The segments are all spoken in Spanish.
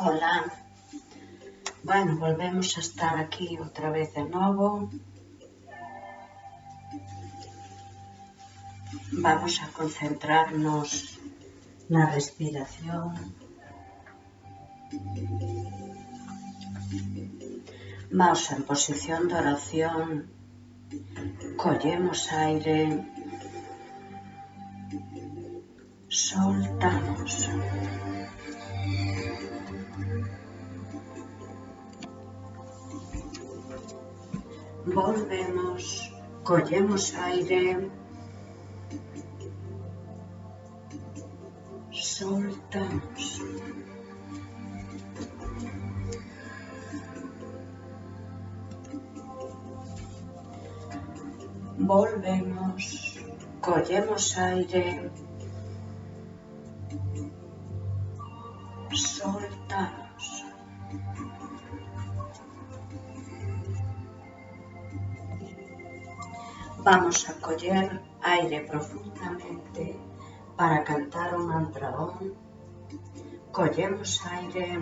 Hola, bueno, volvemos a estar aquí otra vez de nuevo. Vamos a concentrarnos en la respiración. Vamos en posición de oración. Collemos aire. Soltamos. Volvemos. Collemos aire. Soltamos. Volvemos. Collemos aire. Soltamos. Vamos a coger aire profundamente para cantar un mantra Om. Collemos aire.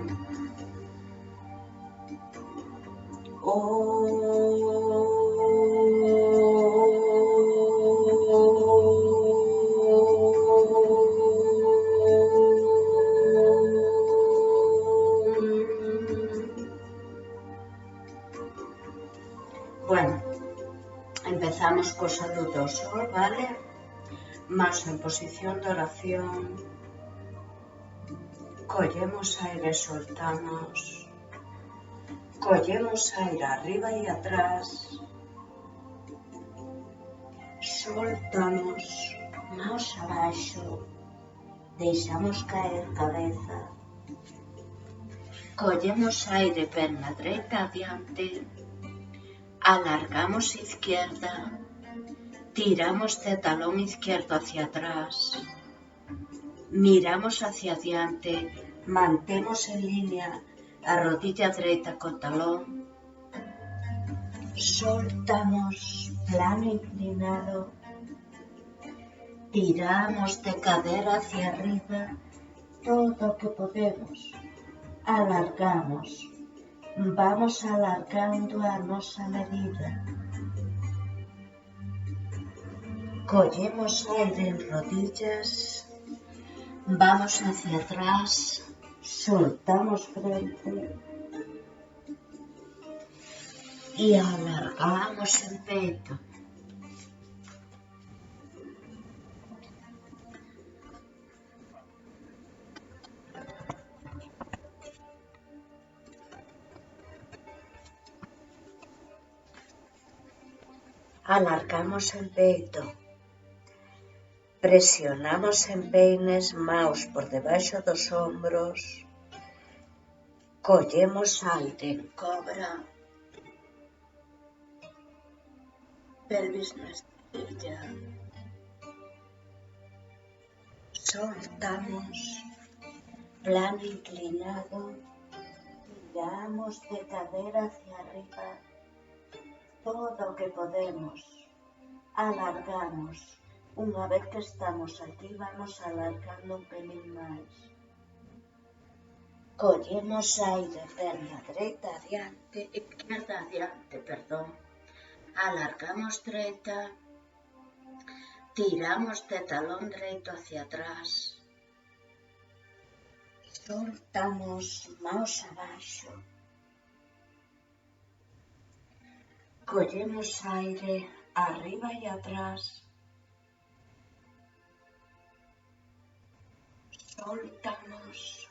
Bueno, empezamos con salud do sol, ¿vale? Más en posición de oración. Collemos aire, soltamos. Collemos aire arriba y atrás. Soltamos. Manos abaixo. Deixamos caer cabeza. Collemos aire, perna dereita adiante. Alargamos izquierda. Tiramos de talón izquierdo hacia atrás. Miramos hacia adelante. Mantemos en línea a rodilla derecha con talón. Soltamos, plano inclinado. Tiramos de cadera hacia arriba todo lo que podemos. Alargamos. Vamos alargando a nosa medida. Collemos aire en rodillas. Vamos hacia atrás. Soltamos frente. Y alargamos el pecho. Alargamos el pecho. Presionamos en peines, maos por debaixo dos hombros. Collemos aire en cobra. Pelvis na estrella. Soltamos. Plano inclinado. Tiramos de cadera hacia arriba. Todo lo que podemos. Alargamos. Una vez que estamos aquí, vamos alargando un pelín más. Collemos aire, perna derecha adiante, izquierda adiante, perdón. Alargamos derecha. Tiramos de talón derecho hacia atrás. Soltamos, manos abaixo. Collemos aire arriba y atrás. Soltamos.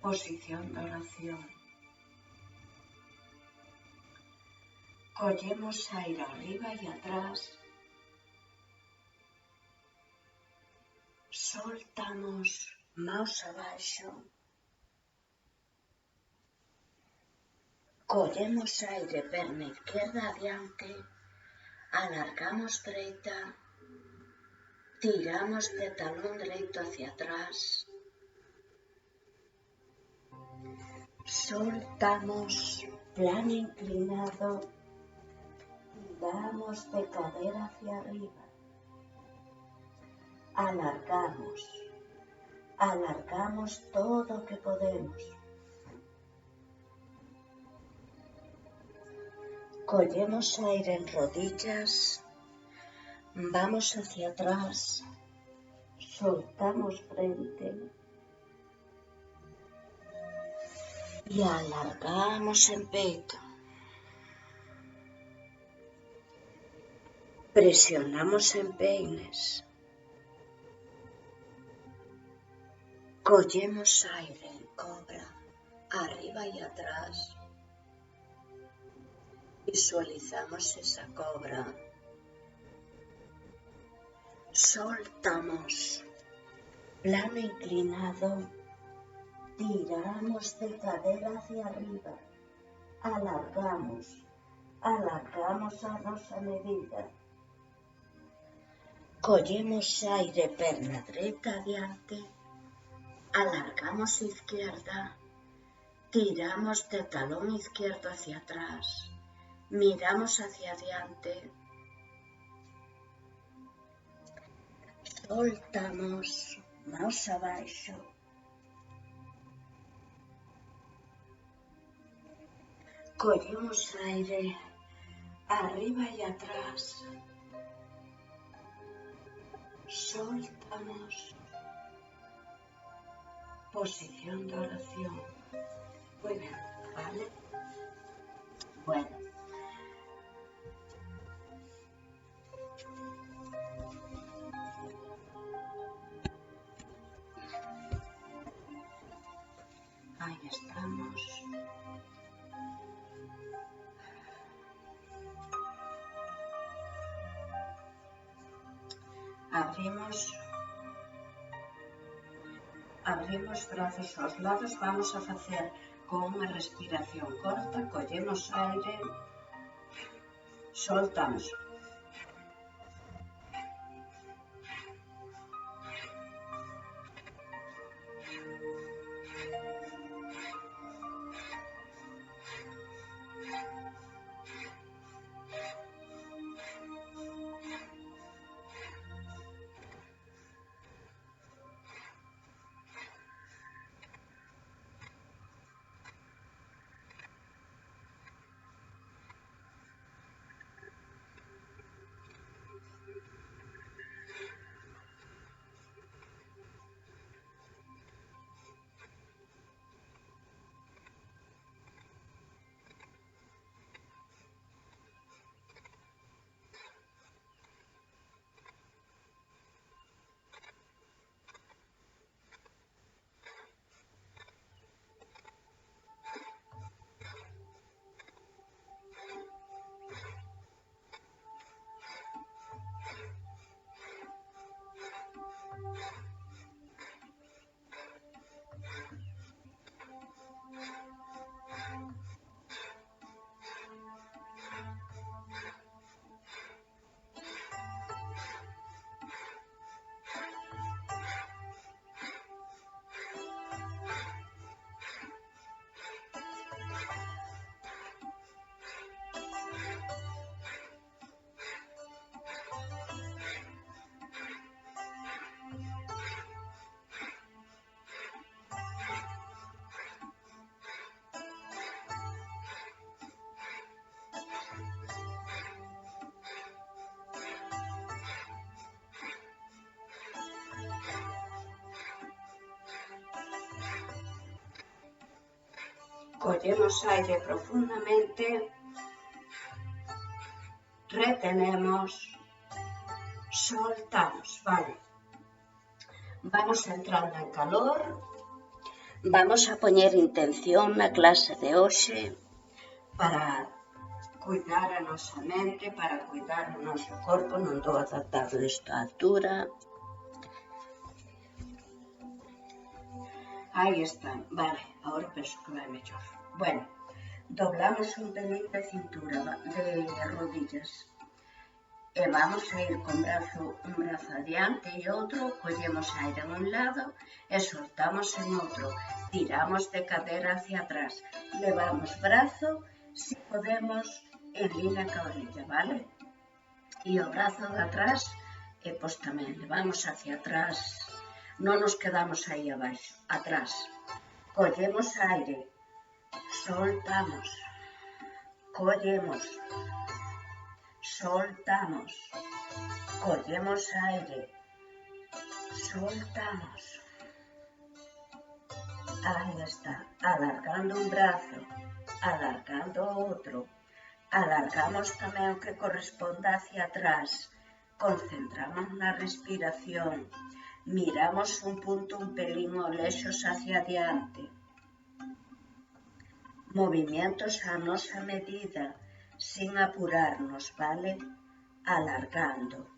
Posición de oración. Collemos aire arriba y atrás. Soltamos. Manos abaixo. Collemos aire, perna izquierda adiante. Alargamos derecha. Tiramos de talón derecho hacia atrás. Soltamos, plano inclinado. Tiramos de cadera hacia arriba. Alargamos. Alargamos todo lo que podemos. Cogemos aire en rodillas, vamos hacia atrás, soltamos frente y alargamos en pecho. Presionamos en peines. Cogemos aire en cobra, arriba y atrás. Visualizamos esa cobra. Soltamos. Plano inclinado. Tiramos de cadera hacia arriba. Alargamos. Alargamos a nosa medida. Cogemos aire, perna derecha adiante. Alargamos izquierda. Tiramos de talón izquierdo hacia atrás. Miramos hacia adelante. Soltamos. Manos abaixo. Cogemos aire. Arriba y atrás. Soltamos. Posición de oración. Muy bien, ¿vale? Bueno. Ahí estamos. Abrimos brazos aos lados, vamos a facer con unha respiración corta, collemos aire, soltamos. Collemos aire profundamente, retenemos, soltamos, vale. Vamos entrando en calor, vamos a poñer intención na clase de hoxe para cuidar a nosa mente, para cuidar o noso corpo, non dou adaptado isto á altura. Aí está, vale, agora penso que vai mellor. Bueno, doblamos un pelín de cintura, de rodillas. E vamos a ir con un brazo adiante e outro, collemos aire en un lado e soltamos en outro. Tiramos de cadera hacia atrás. Levamos brazo, si podemos, en línea ca orilla, vale? E o brazo de atrás, e pois tamén levamos hacia atrás. Non nos quedamos aí abaixo, atrás. Collemos aire, soltamos. collemos, soltamos, collemos aire, soltamos. Ahí está, alargando un brazo, alargando otro, alargamos tamén o que corresponda hacia atrás, concentramos na respiración, miramos un punto un pelín o lexos hacia adiante. Movimientos a nosa medida, sin apurarnos, vale? Alargando.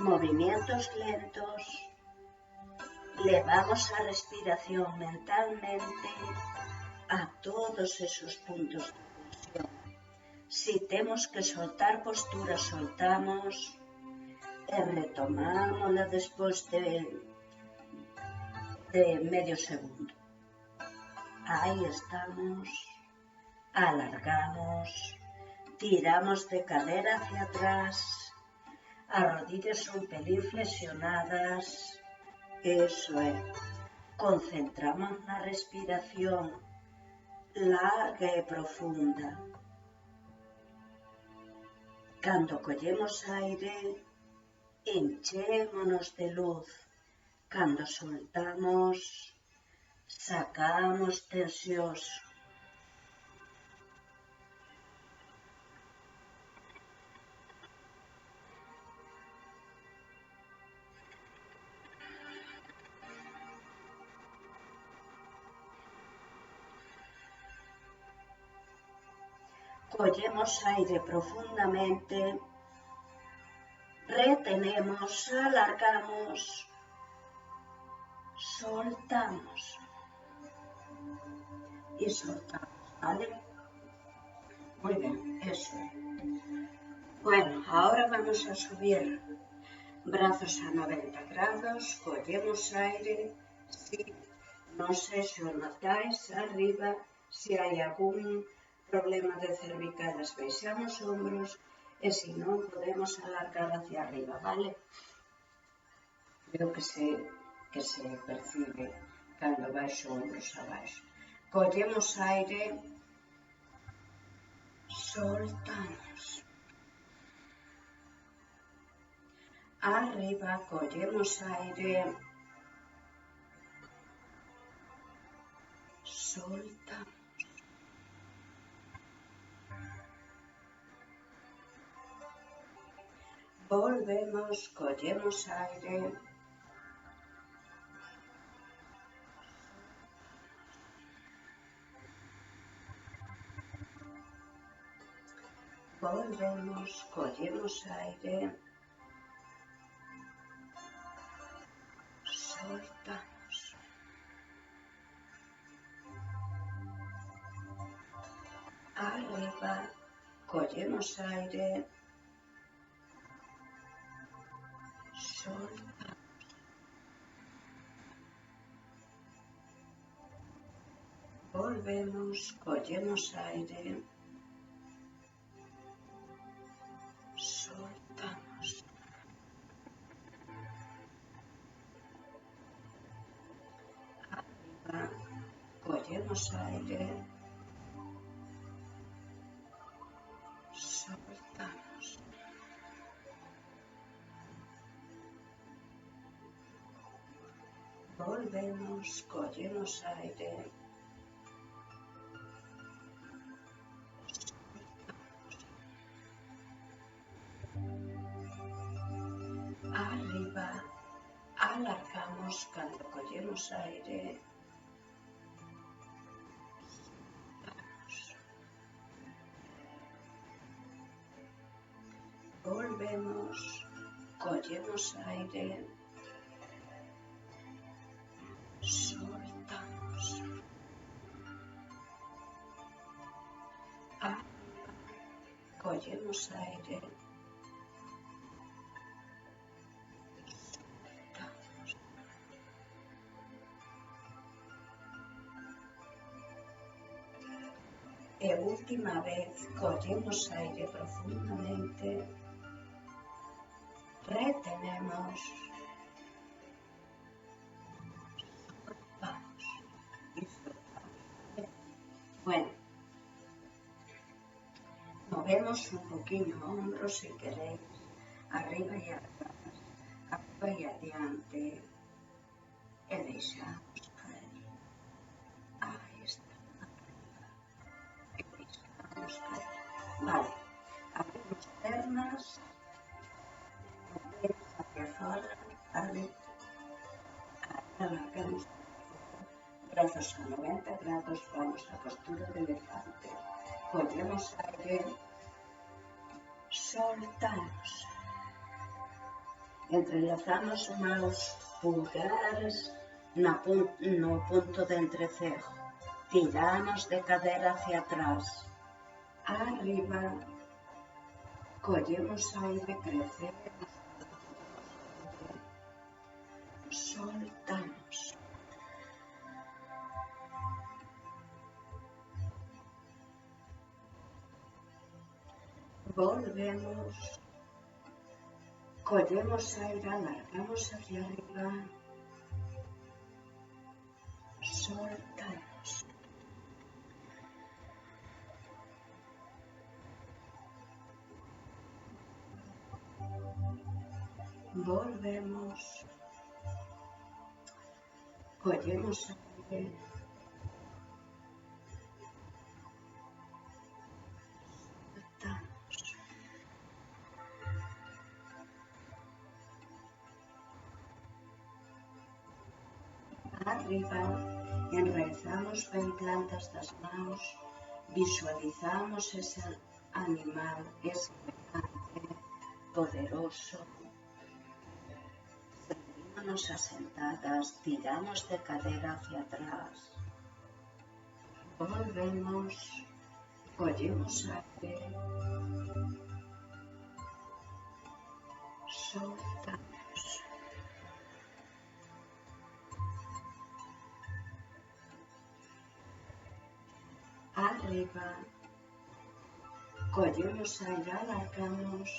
Movimientos lentos, levamos a respiración mentalmente a todos esos puntos de tensión. Si temos que soltar postura, soltamos e retomámola despois de medio segundo. Aí estamos, alargamos, tiramos de cadera hacia atrás, as rodillas un pelín flexionadas, eso é, concentramos na respiración larga e profunda. Cando collemos aire, enchémonos de luz. Cando soltamos, sacamos tensións. Collemos aire profundamente, retenemos, alargamos, soltamos y soltamos, ¿vale? Muy bien, eso. Bueno, ahora vamos a subir brazos a 90 grados, collemos aire, si nos eixos notais arriba, si hai algún problema de cervicales baixamos hombros e se non podemos alargar hacia arriba, vale? Creo que se percibe cando baixo hombros abaixo. Collemos aire, soltamos. Arriba, collemos aire, soltamos. Volvemos, collemos aire, volvemos, collemos aire, soltamos. Arriba, collemos aire, soltamos. Volvemos, collemos aire, soltamos. Arriba, collemos aire, soltamos. Volvemos, collemos aire, soltamos. cuando collemos aire, volvemos, collemos aire, soltamos. Collemos aire, soltamos. E última vez, collemos aire profundamente, retenemos, soltamos y soltamos. Bueno, movemos un poquillo hombros si queréis, arriba y atrás, arriba y adiante, e deixamos caer. Ahí está, arriba, e deixamos caer. Vale, abrimos pernas, movemos hacia afuera, vale, alargamos brazos a 90 grados, vamos a postura de elefante. Collemos aire, soltamos. Entrelazamos maus pulgares no punto de entrecejo. Tiramos de cadera hacia atrás. Arriba. Collemos aire, crecemos. Soltamos. Volvemos, collemos aire, alargamos hacia arriba, soltamos. Volvemos, collemos aire, arriba, enraizamos ben plantas das mãos, visualizamos ese animal, ese elefante poderoso, sentimos asentadas, tiramos de cadera hacia atrás, volvemos, collemos aire, soltamos. Arriba, collemos aire, alargamos,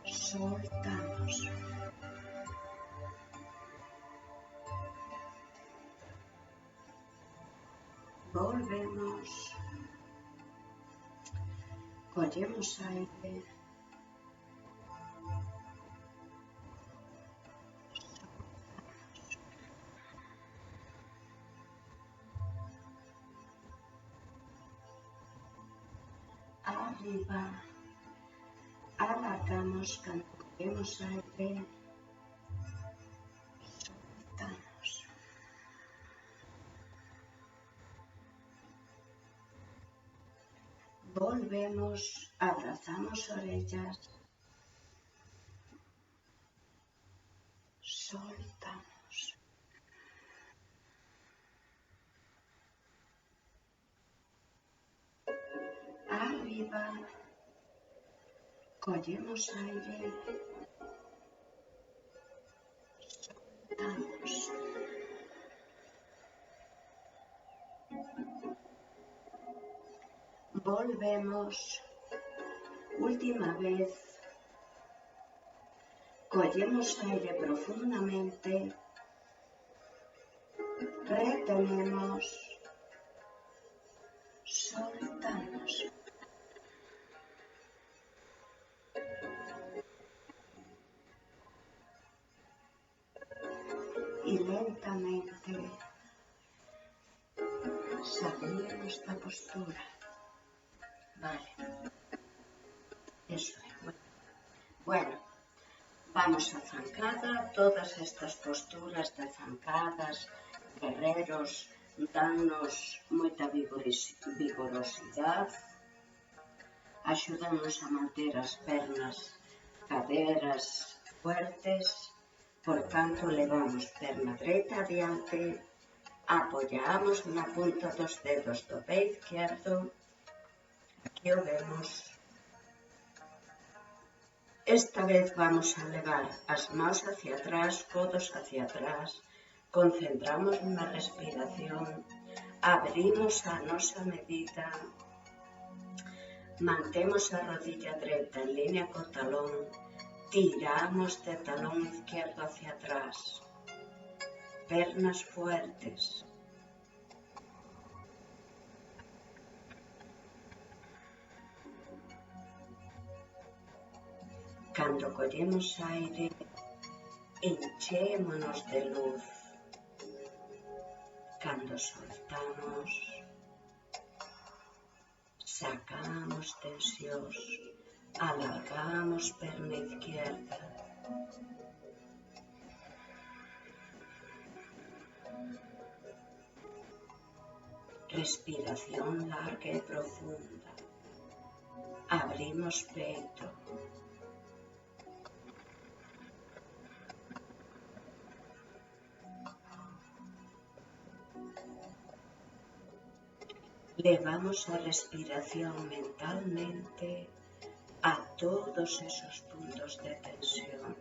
soltamos. Volvemos, collemos aire, arriba, alargamos, cuando collemos aire, soltamos. Volvemos, abrazamos orellas, soltamos. Arriba, collemos aire, soltamos. Volvemos, última vez, collemos aire profundamente, retenemos, soltamos. Y lentamente salimos da postura. Vale, eso es. Bueno, Vamos a zancada, todas estas posturas de zancadas, guerreros, dannos moita vigorosidade, axúdanos a manter as pernas, caderas fuertes, por tanto levamos perna dereita adiante, apoyamos na punta dos dedos do pé izquierdo, aquí o vemos. Esta vez vamos a levar as mãos hacia atrás, codos hacia atrás, concentramos na respiración, abrimos a nosa medida, mantemos a rodilla dereita en línea co talón, tiramos de talón izquierdo hacia atrás, pernas fuertes. Cando collemos aire, enchémonos de luz. Cando soltamos, sacamos tensións, alargamos perna izquierda. Respiración larga e profunda. Abrimos peito. Levamos a respiración mentalmente a todos esos puntos de tensión.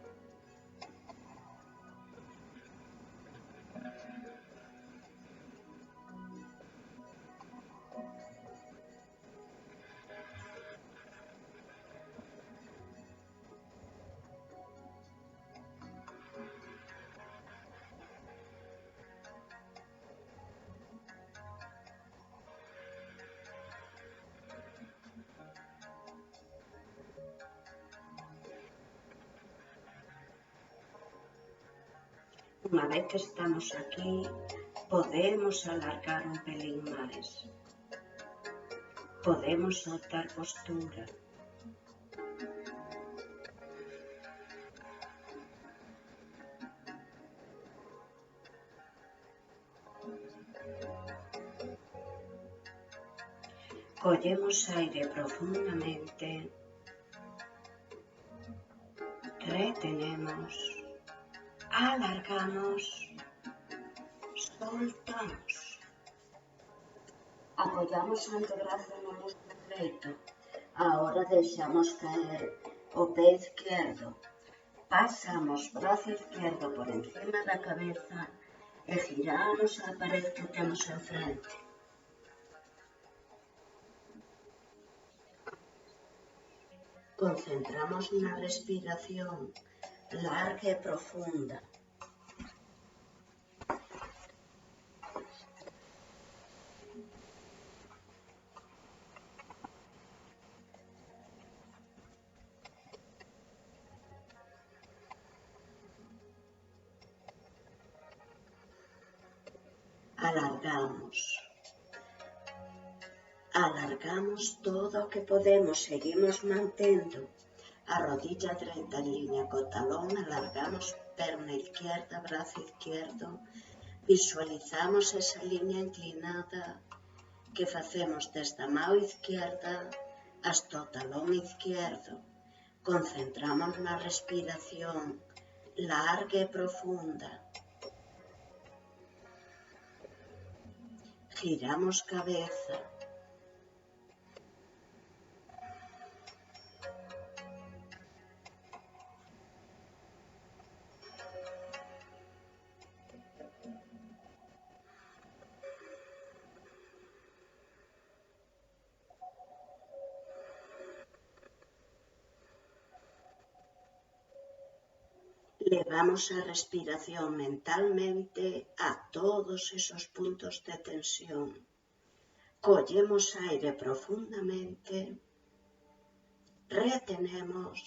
Unha vez que estamos aquí, podemos alargar un pelín máis. Podemos soltar postura. Collemos aire profundamente. Retenemos. Alargamos, soltamos, apoyamos o antebrazo no músculo dereito, ahora deixamos caer o pé izquierdo, pasamos brazo izquierdo por encima da cabeza e giramos a pared que temos enfrente. Concentramos na respiración larga e profunda. Alargamos. Alargamos todo o que podemos, seguimos mantendo a rodilla dereita en línea co talón, alargamos perna izquierda, brazo izquierdo, visualizamos esa línea inclinada que facemos desde a mão izquierda hasta o talón izquierdo. Concentramos na respiración larga e profunda. Giramos cabeza. Levamos a respiración mentalmente a todos esos puntos de tensión. Collemos aire profundamente, retenemos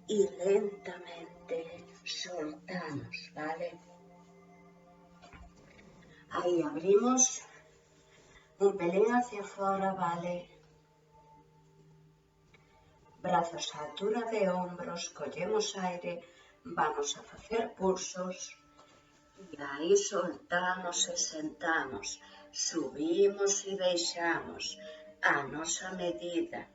y lentamente soltamos, ¿vale? Ahí abrimos un pelín hacia afuera, ¿vale? Brazos a altura de hombros, collemos aire, vamos a facer pulsos. E aí soltamos e sentamos, subimos e deixamos a nosa medida.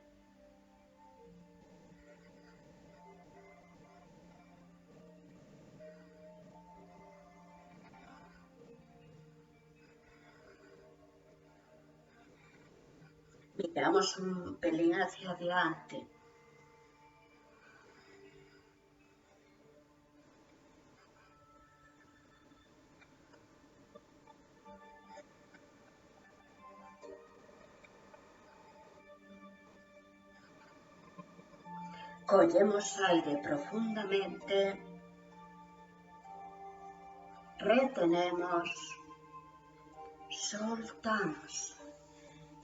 Miramos un pelín hacia adelante. Collemos aire profundamente, retenemos, soltamos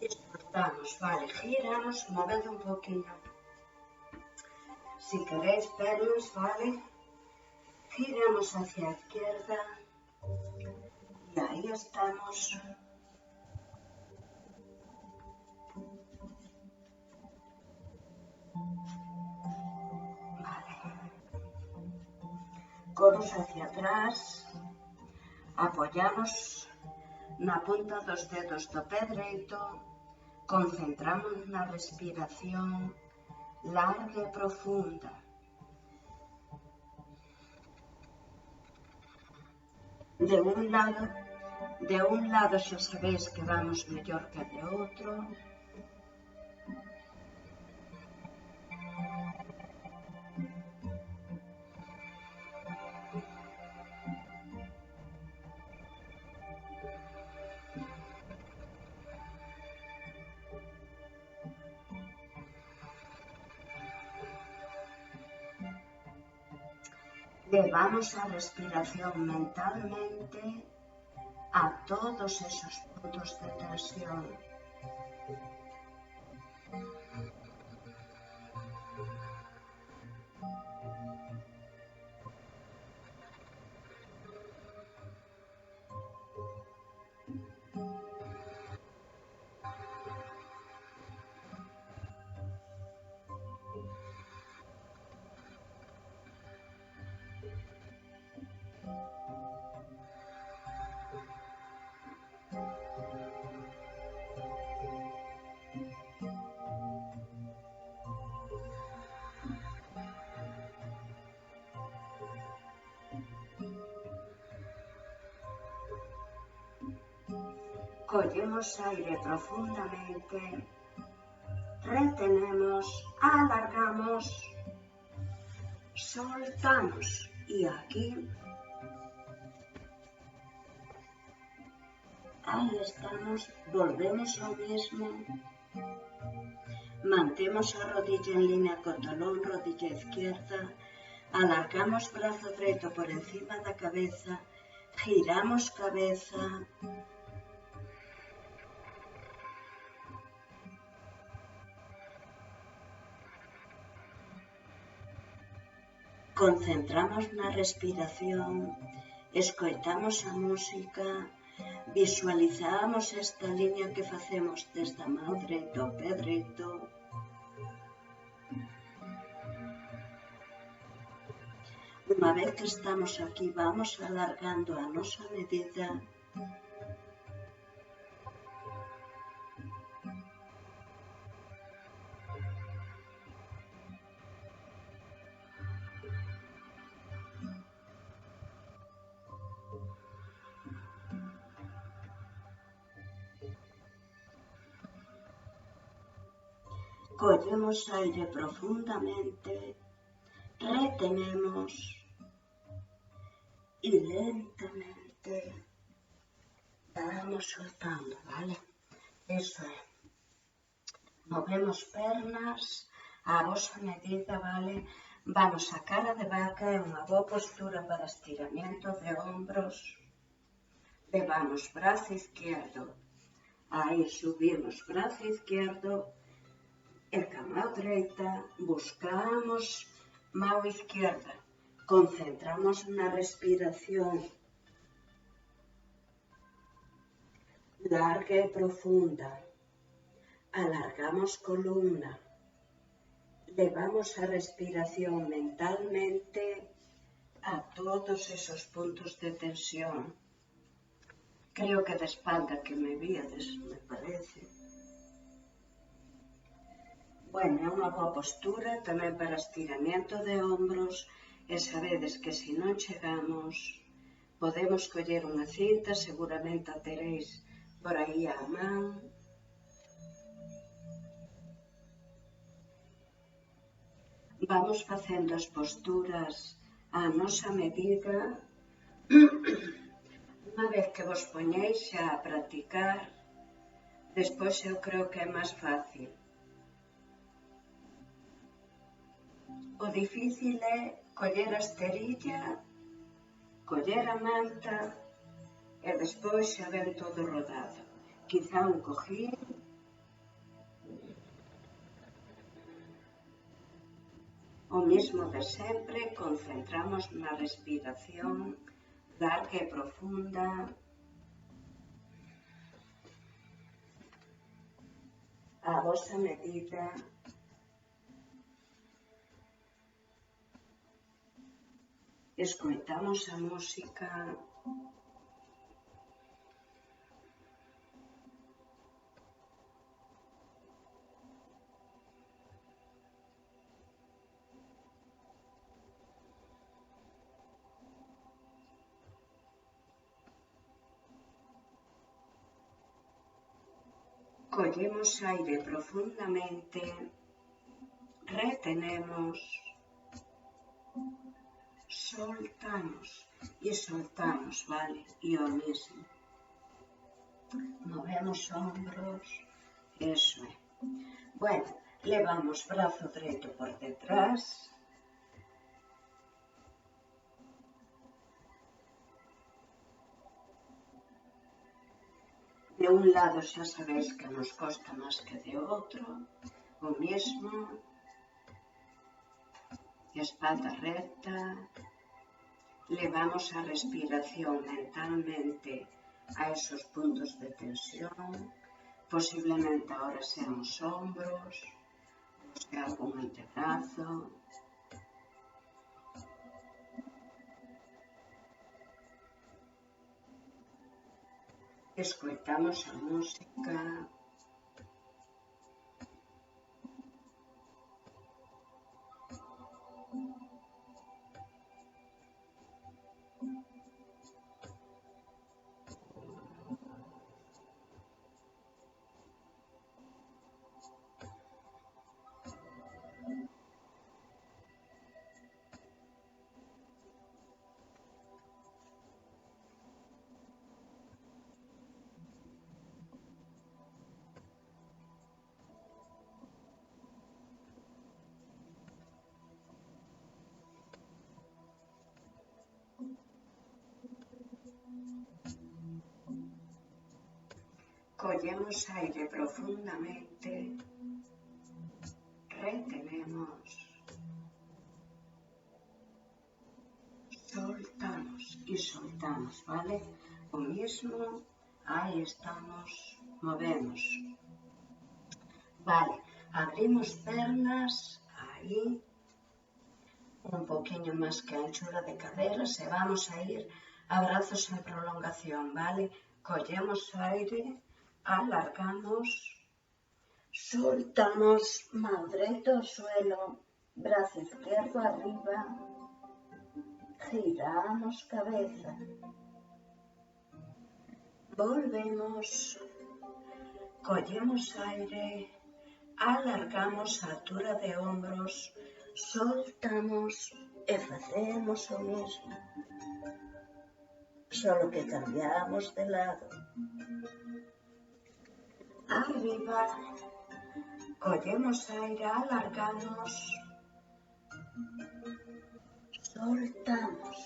e soltamos. Vale, giramos, movendo un poquinho. Si queréis pernas, vale, giramos hacia la izquierda y ahí estamos. Codos hacia atrás, apoyamos na punta dos dedos do pé dereito, concentramos na respiración larga e profunda. De un lado xa sabéis que vamos mellor que de outro. Levamos a respiración mentalmente a todos esos puntos de tensión. Collemos aire profundamente, retenemos, alargamos, soltamos y aquí, ahí estamos, volvemos ao mismo, mantemos a rodilla en línea con talón, rodilla izquierda, alargamos brazo derecho por encima da cabeza, giramos cabeza, concentramos na respiración, escoitamos a música, visualizamos esta línea que facemos desde a mão dereita ao pé dereito. Unha vez que estamos aquí, vamos alargando a nosa medida. Collemos aire profundamente, retenemos y lentamente vamos soltando, ¿vale? Eso é. Movemos pernas a vosa medida, ¿vale? Vamos a cara de vaca, é unha boa postura para estiramiento de hombros. Levamos brazo izquierdo, aí subimos brazo izquierdo, e ca mão dereita buscamos mão izquierda, concentramos na respiración larga e profunda, alargamos columna Llevamos a respiración mentalmente a todos esos puntos de tensión. Creo que de espalda que me víades, me parece. Bueno, é unha boa postura tamén para estiramiento de ombros e sabedes que se non chegamos podemos coller unha cinta, seguramente a teréis por aí á man. Vamos facendo as posturas á nosa medida. Unha vez que vos poñéis xa a practicar, despois eu creo que é máis fácil. O difícil é coller a esterilla, coller a manta e despois xa ven todo rodado. Quizá un cojín. O mismo de sempre, concentramos na respiración larga e profunda. A vosa medida. Escoitamos a música. Collemos aire profundamente, retenemos, soltamos e soltamos, vale? E o mismo. Movemos ombros, eso é. Bueno, levamos brazo dereito por detrás. De un lado xa sabéis que nos costa máis que de outro, o mesmo, espalda recta, levamos a respiración mentalmente a esos puntos de tensión, posiblemente ahora sean os hombros, ou sea algún antebrazo. Escoitamos a música. Collemos aire profundamente, retenemos, soltamos y soltamos, ¿vale? O mismo, ahí estamos, movemos. Vale, abrimos pernas, ahí, un poquillo más que anchura de cadera, se vamos a ir a brazos en prolongación, ¿vale? Collemos aire, alargamos, soltamos, mano derecha al suelo, brazo izquierdo arriba, giramos cabeza, volvemos, collemos aire, alargamos a altura de hombros, soltamos e facemos o mismo, solo que cambiamos de lado. Arriba, collemos aire, alargamos, soltamos.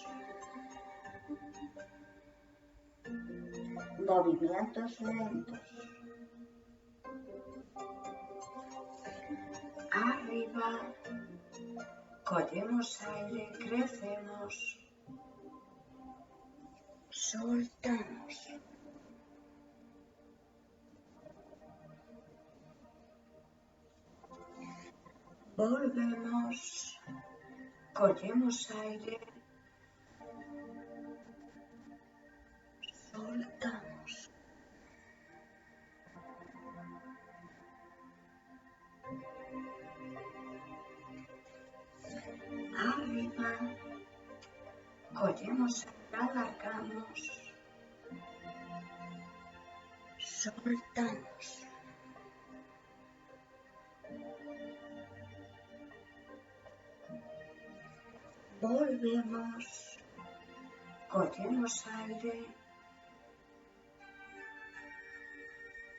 Movimientos lentos. Arriba, collemos aire, crecemos, soltamos. Volvemos, cogemos aire, soltamos. Arriba, cogemos aire, alargamos, soltamos. Volvemos, cogemos aire,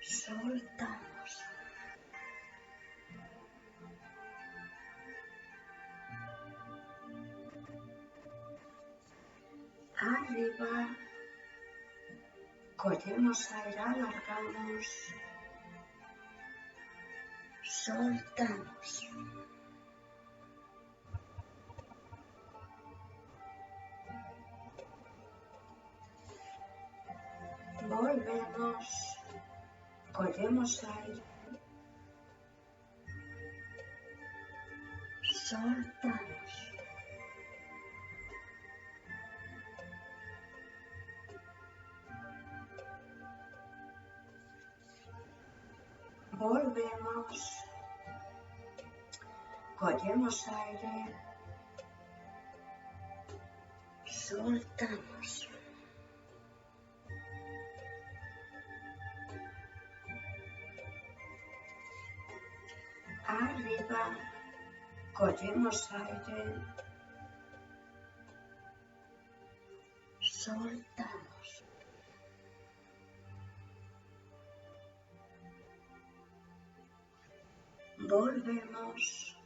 soltamos. Arriba, cogemos aire, alargamos, soltamos. Volvemos, cogemos aire, soltamos. Volvemos, cogemos aire, soltamos. Arriba, cogemos aire, soltamos. Volvemos,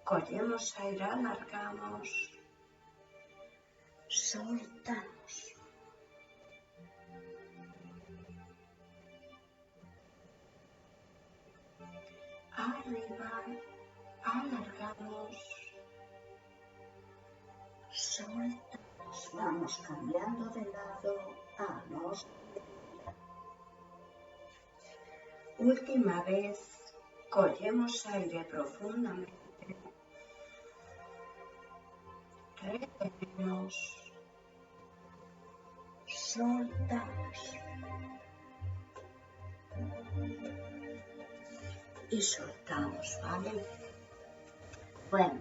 cogemos aire, alargamos, soltamos. Arriba, alargamos, soltamos. Vamos cambiando de lado a los. Última vez, cogemos aire profundamente, retenemos, soltamos y soltamos, ¿vale? Bueno,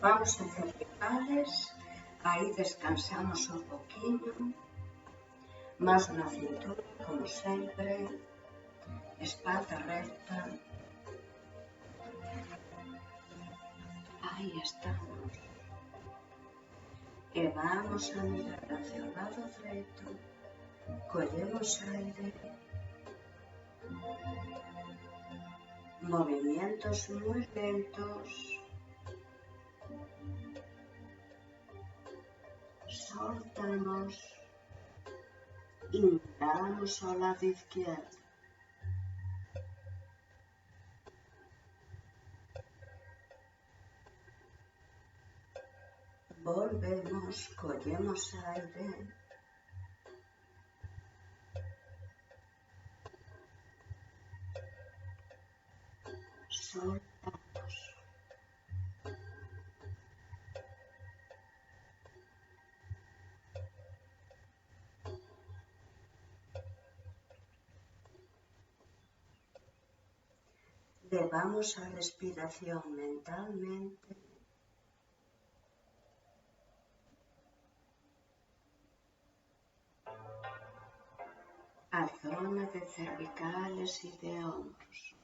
vamos a hacer cervicales, ahí descansamos un poquito, más na cintura, como sempre, espalda recta, ahí estamos, e vamos a mirar hacia o lado derecho, collemos aire, movimientos muy lentos, soltamos y miramos al lado izquierdo. Volvemos, collemos aire, soltamos. Llevamos a respiración mentalmente a zona de cervicales y de hombros.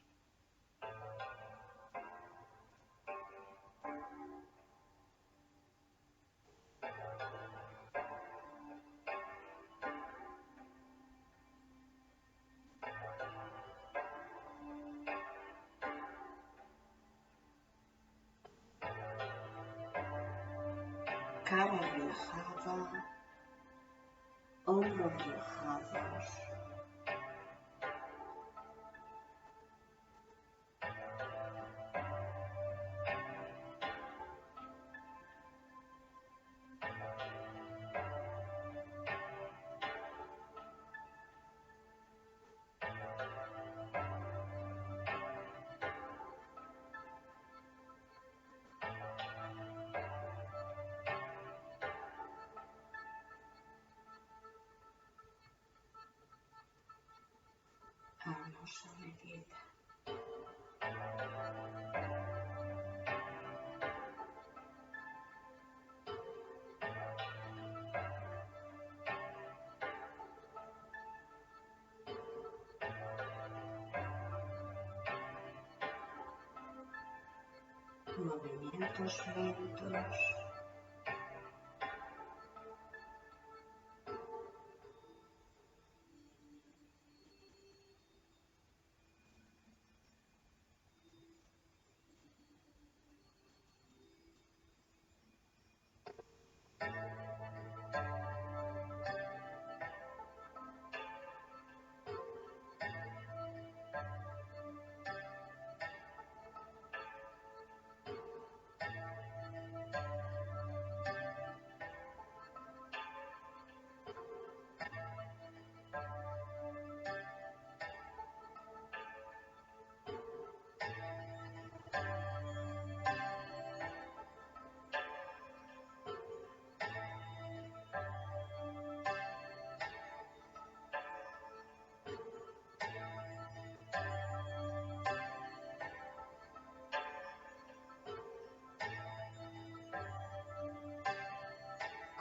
Cara relajada, hombros relajados. Cogemos a medida. Movimientos lentos.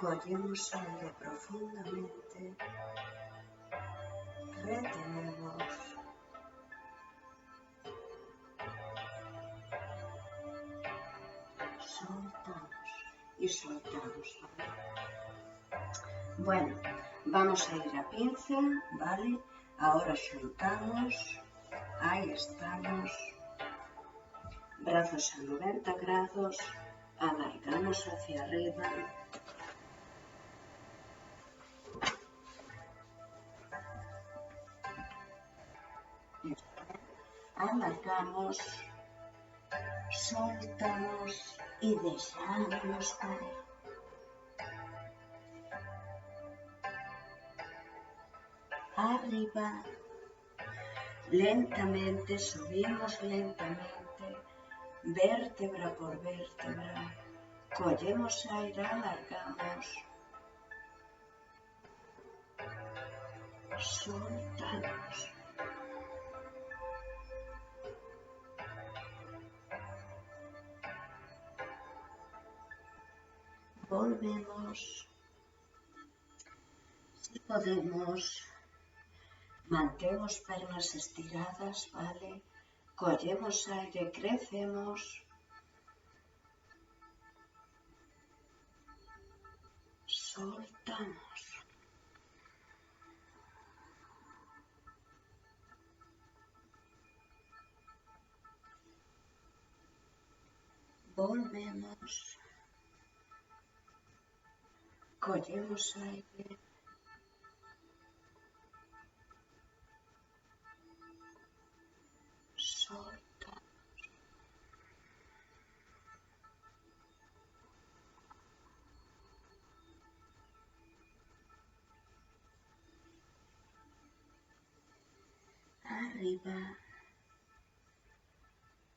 Cogemos aire profundamente, retenemos, soltamos y soltamos, ¿vale? Bueno, vamos a ir a pinza, ¿vale? Ahora soltamos, ahí estamos, brazos a 90 grados, alargamos hacia arriba. Alargamos, soltamos y dejamos caer. Arriba, lentamente, subimos lentamente, vértebra por vértebra, cogemos aire, alargamos, soltamos. Volvemos. Si podemos, mantemos piernas estiradas, ¿vale? Cogemos aire, crecemos. Soltamos. Volvemos. Cogemos aire. Soltamos. Arriba.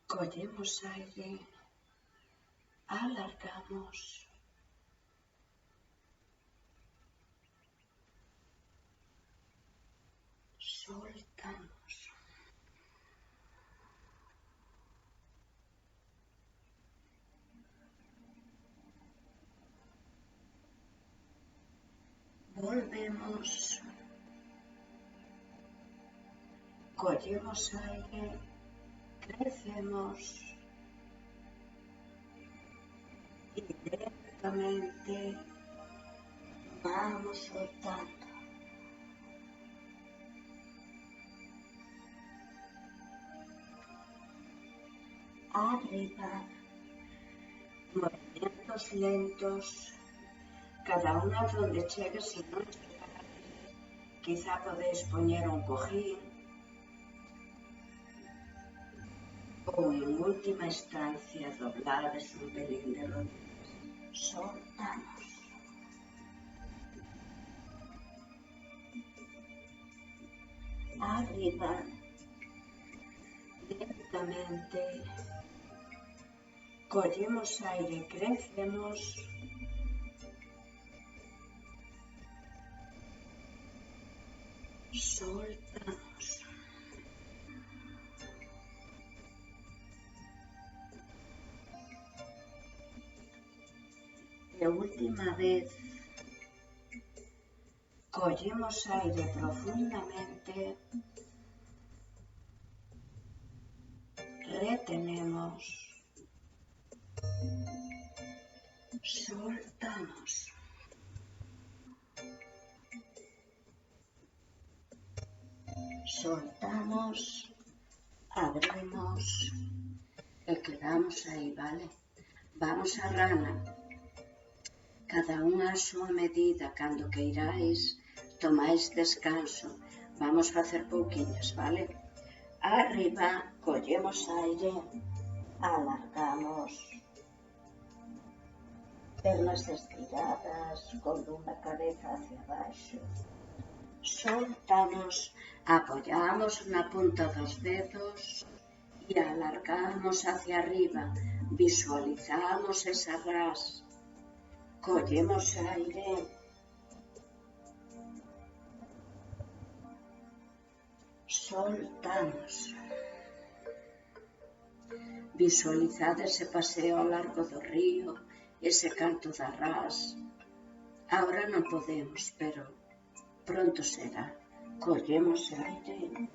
Cogemos aire. Alargamos. Soltamos. Volvemos. Cogemos aire. Crecemos. Y lentamente vamos soltando. Arriba, movimientos lentos, cada una donde llegue, si no quizá podéis poner un cojín o en última instancia doblares un pelín de rodillas. Soltamos. Arriba, lentamente, cogemos aire, crecemos. Soltamos. E última vez, collemos aire profundamente, retenemos, soltamos. Soltamos, abrimos e quedamos aí, vale? Vamos a rana. Cada unha a súa medida, cando queiráis, tomáis descanso. Vamos facer pouquiñas, vale? Arriba, collemos aire, alargamos, pernas estiradas, columna cabeza hacia abaixo. Soltamos, apoyamos na punta dos dedos e alargamos hacia arriba. Visualizamos esa ras. Collemos aire. Soltamos. Visualizad ese paseo ao largo do río, ese canto da ras. Ahora non podemos, pero pronto será. Collemos aire.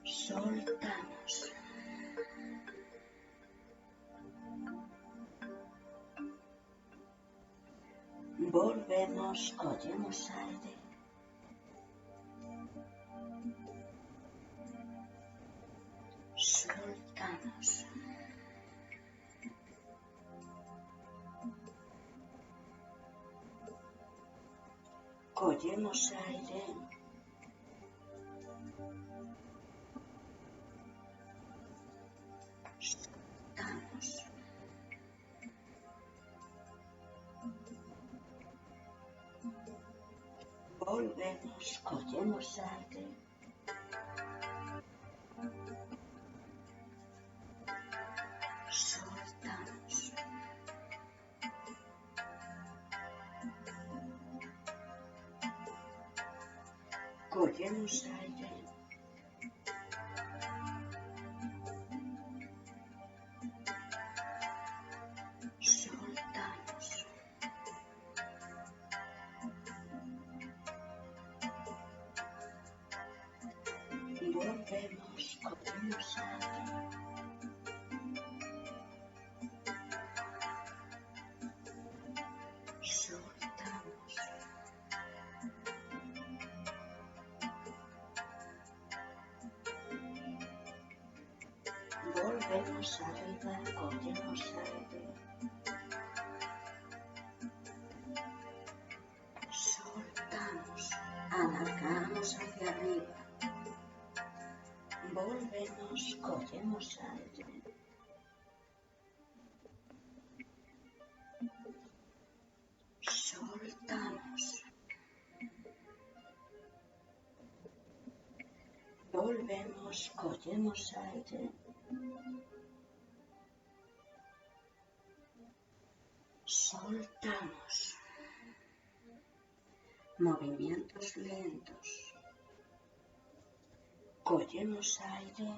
Soltamos. Volvemos, collemos aire. Soltamos. Collemos aire. Soltamos. Volvemos, collemos aire. Soltamos. Collemos aire. Soltamos. Volvemos, collemos aire. Soltamos. Volvemos arriba, collemos aire. Soltamos, alargamos hacia arriba. Volvemos, collemos aire. Soltamos. Volvemos, collemos aire. Soltamos. Movimientos lentos. Collemos aire.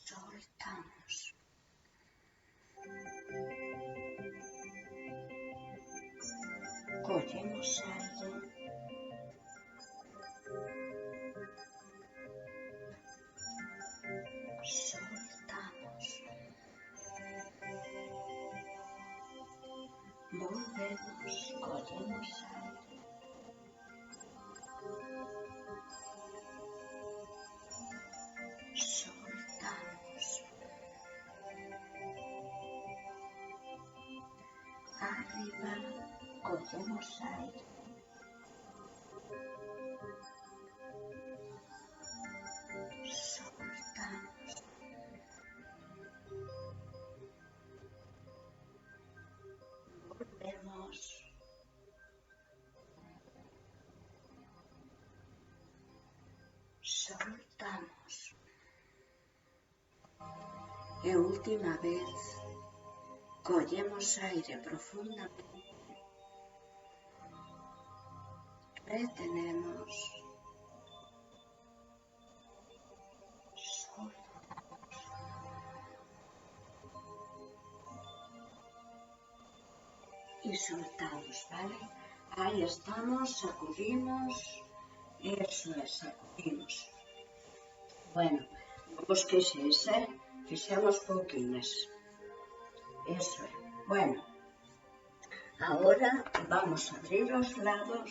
Soltamos. Collemos aire. Soltamos. Volvemos, collemos aire. Soltamos. Arriba, collemos aire. Soltamos. Volvemos. Soltamos. E última vez, collemos aire profundamente. Retenemos. y soltamos, ¿vale? Ahí estamos, sacudimos, eso es, sacudimos. Bueno, vos quixéis, fixemos pouquinhas, eso é. Bueno, agora vamos a abrir os lados,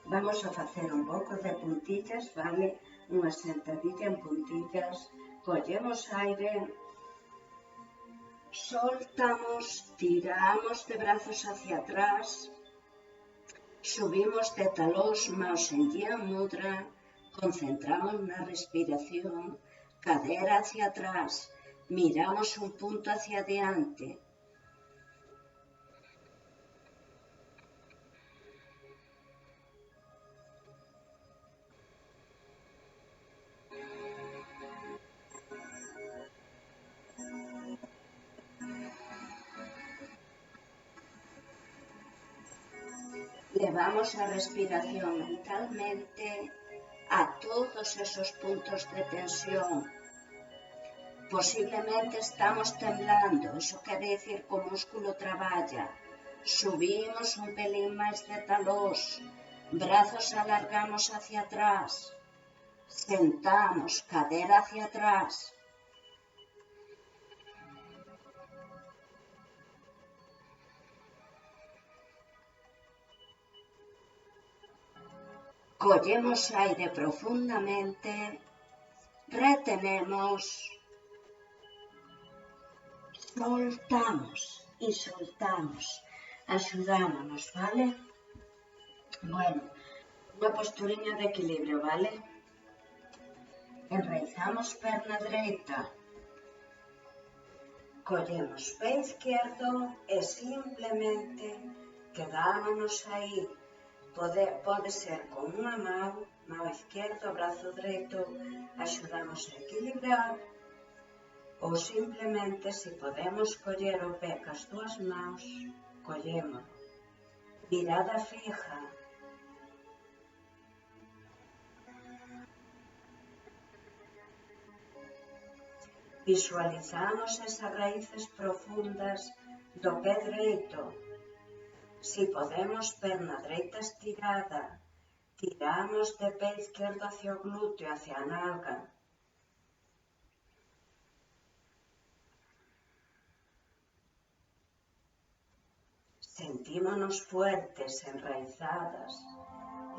vamos a facer un pouco de puntillas, vale? Unha sentadilla en puntillas, collemos aire, soltamos, tiramos de brazos hacia atrás, subimos de talós, maos en Yin Mudra, concentramos na respiración, cadera hacia atrás, miramos un punto hacia adiante. Levamos a respiración mentalmente a todos esos puntos de tensión. Posiblemente estamos temblando, eso quere dicir que o músculo traballa. Subimos un pelín máis de talós, brazos alargamos hacia atrás, sentamos, cadera hacia atrás. Collemos aire profundamente, retenemos, soltamos y soltamos, axudámonos, vale? Bueno, unha posturinha de equilibrio, vale? Enraizamos perna dereita, collemos pé izquierdo e simplemente quedámonos aí. Pode ser con unha mão izquierda, brazo dereito, axudamos a equilibrar, ou simplemente, se podemos coller o pé cas dúas mãos, collémolo. Mirada fija. Visualizamos esas raíces profundas do pé dereito. Si podemos, perna dereita estirada, tiramos de pé izquierdo hacia o glúteo, hacia a nalga. Sentímonos fuertes, enraizadas.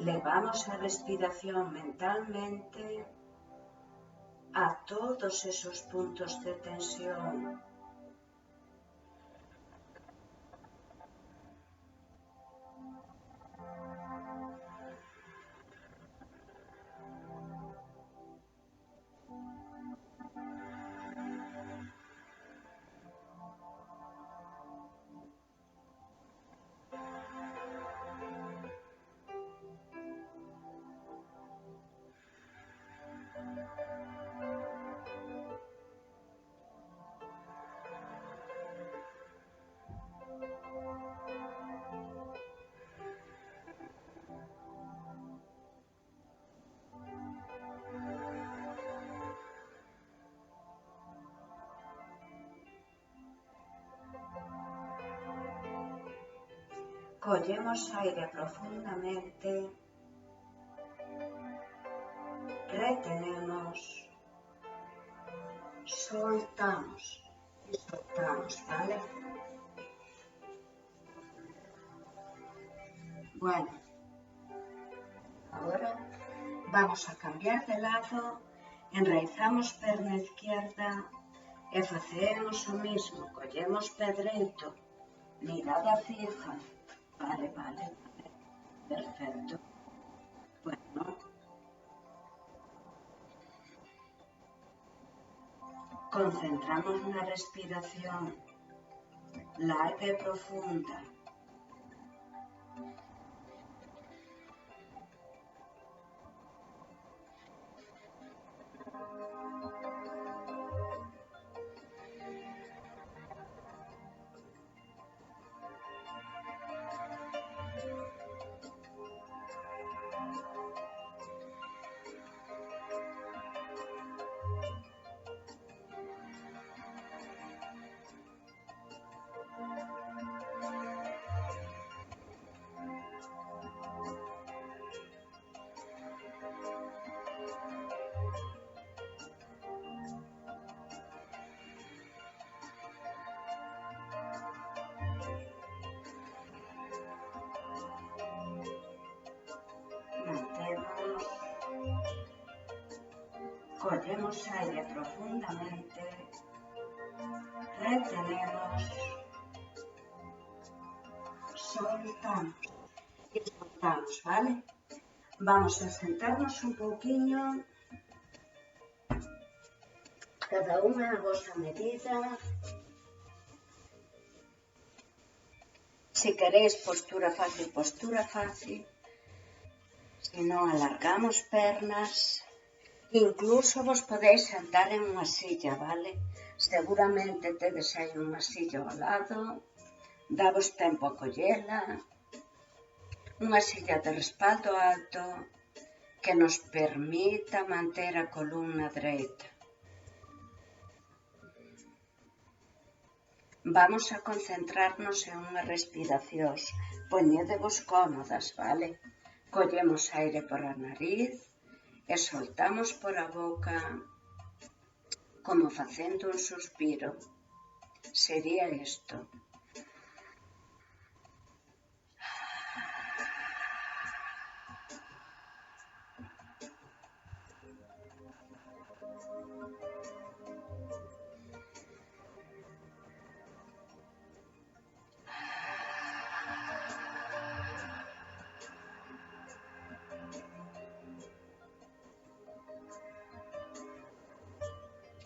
Levamos a respiración mentalmente a todos esos puntos de tensión. Collemos aire profundamente, retenemos, soltamos y soltamos, ¿vale? Bueno, ahora vamos a cambiar de lado, enraizamos perna izquierda e facemos o mismo, collemos pé dereito, mirada fija. Vale, perfecto. Bueno, concentramos na respiración larga e profunda. Cogemos aire profundamente, retenemos, soltamos y soltamos, ¿vale? Vamos a sentarnos un poquinho, cada unha a vosa medida. Si queréis postura fácil, si no alargamos pernas. Incluso vos podéis sentar en unha silla, vale? Seguramente tedes aí unha silla ao lado, davos tempo a collela, unha silla de respaldo alto que nos permita manter a columna dereita. Vamos a concentrarnos en unhas respiracións, poñédevos cómodas, vale? Collemos aire por a nariz e soltamos por a boca como facendo un suspiro. Sería isto.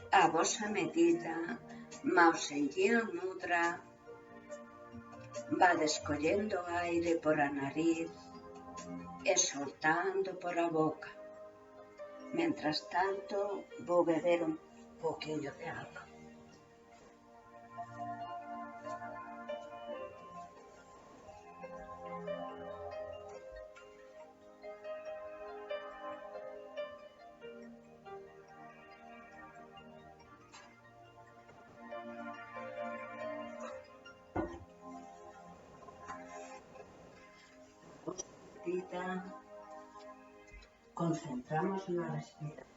A vosa medida, Mausenjian Mudra, vades collendo aire por a nariz e soltando por a boca. Mentras tanto, vou beber un poquinho de agua. Concentramos na respiración.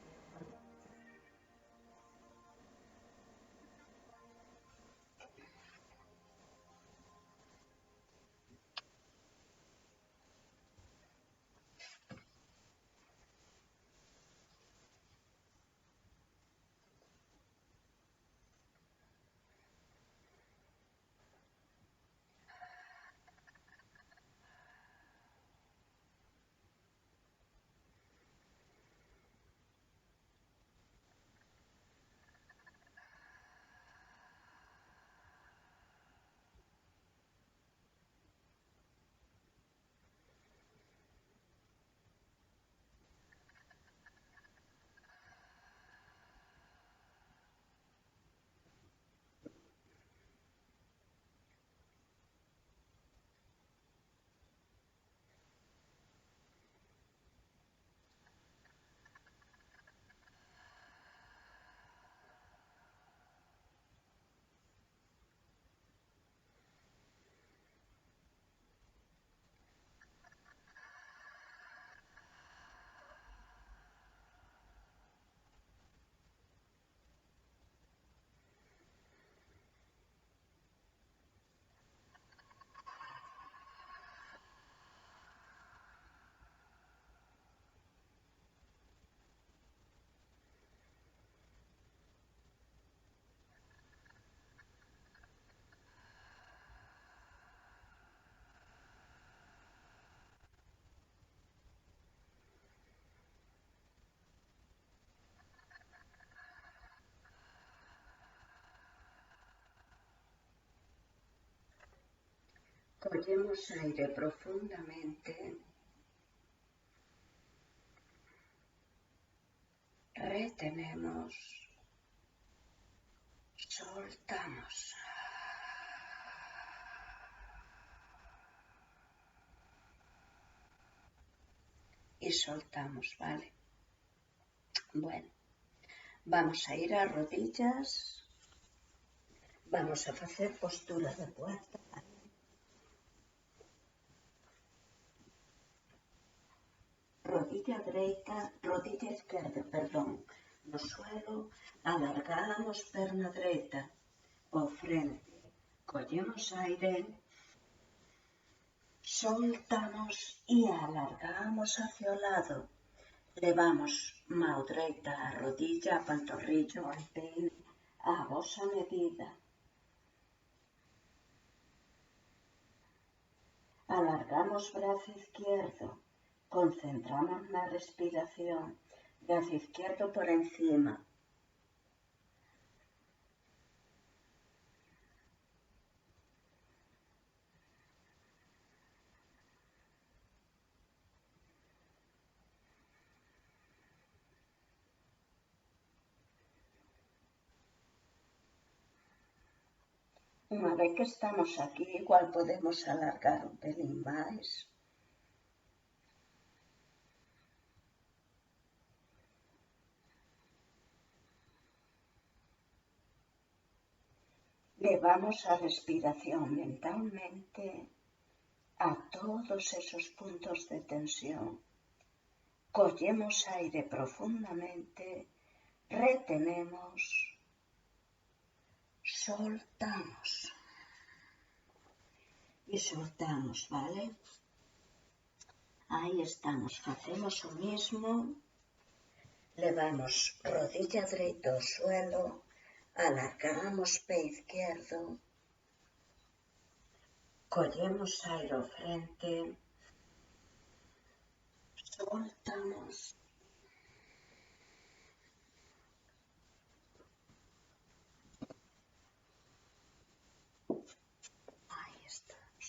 Collemos aire profundamente, retenemos, soltamos. Y soltamos, ¿vale? Bueno, vamos a ir a rodillas, vamos a hacer postura de puerta. Rodilla izquierda, perdón, no suelo, alargamos perna derecha o frente, collemos aire, soltamos y alargamos hacia el lado, Levamos mão dereita a rodilla, a pantorrillo, al peine, a vosa medida. Alargamos brazo izquierdo, concentramos na respiración, brazo izquierdo por encima. Unha vez que estamos aquí, igual podemos alargar un pelín máis. Levamos a respiración mentalmente a todos esos puntos de tensión. Collemos aire profundamente, retenemos, soltamos. Y soltamos, ¿vale? Ahí estamos, facemos o mismo. Levamos rodilla dereita ao suelo, alargamos pé izquierdo, collemos aire ao frente, soltamos. Ahí estamos.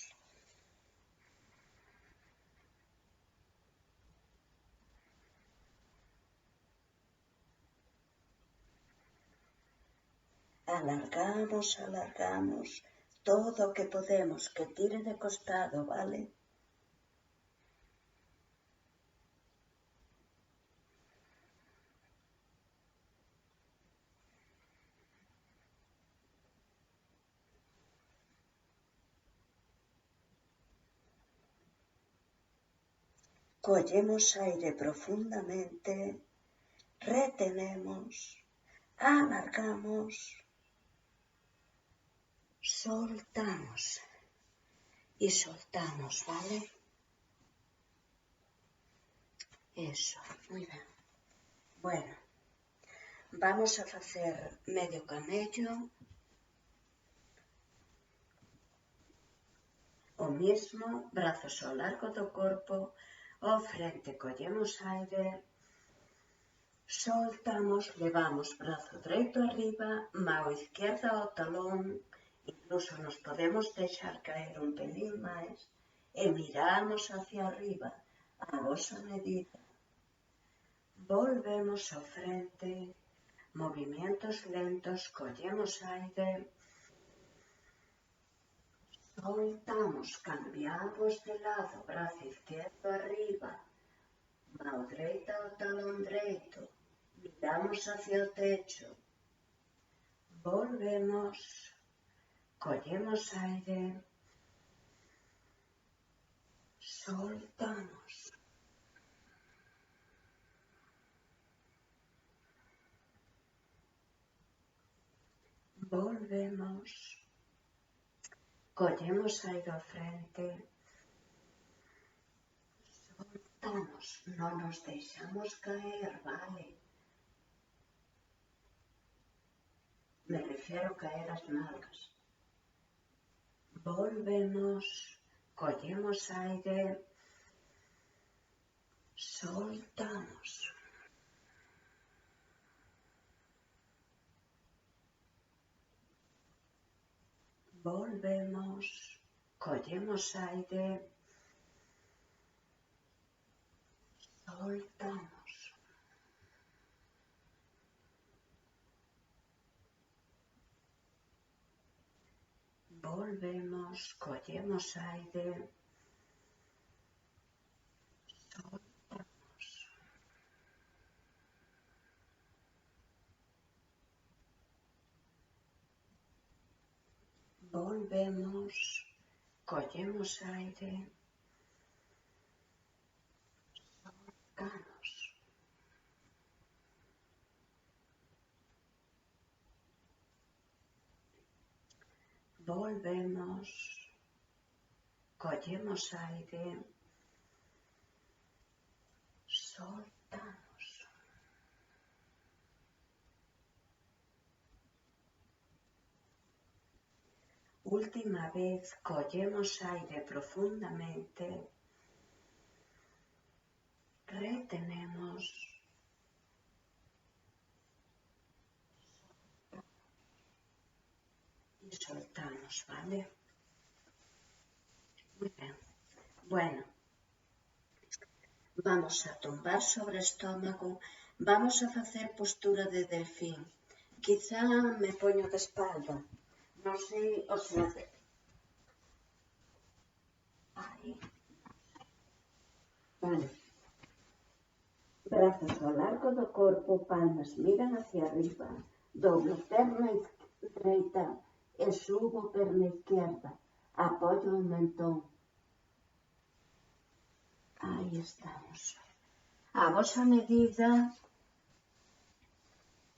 Alargamos, alargamos todo o que podemos, que tire de costado, ¿vale? Collemos aire profundamente, retenemos, alargamos, soltamos y soltamos, ¿vale? Eso, muy bien. Bueno, vamos a hacer medio camello. O mismo, brazos ao largo do corpo, ao frente collemos aire, soltamos, levamos brazo dereito arriba, mão izquierda ao talón, incluso nos podemos deixar caer un pelín máis, e miramos hacia arriba a vosa medida. Volvemos ao frente, movimientos lentos, collemos aire, soltamos, cambiamos de lado, brazo izquierdo arriba, mão dereita ao talón dereito, miramos hacia o techo, volvemos, collemos aire, soltamos. Volvemos, collemos aire ao frente, soltamos, non nos deixamos caer, vale? Me refiero a caer as nalgas. Volvemos, collemos aire, soltamos. Volvemos, collemos aire, soltamos. Volvemos, collemos aire, soltamos. Volvemos, collemos aire, soltamos. Volvemos, collemos aire, soltamos. Última vez, collemos aire profundamente, retenemos y soltamos, ¿vale? Muy bien. Bueno, vamos a tumbar sobre o estómago, vamos a facer postura de delfín. Quizá me poño de espalda, non sei o se hace. Aí. Vale. Brazos ao largo do corpo, palmas miran hacia arriba, doblo perna dereita e subo perna izquierda, apoyo o mentón. Aí estamos. A vosa medida,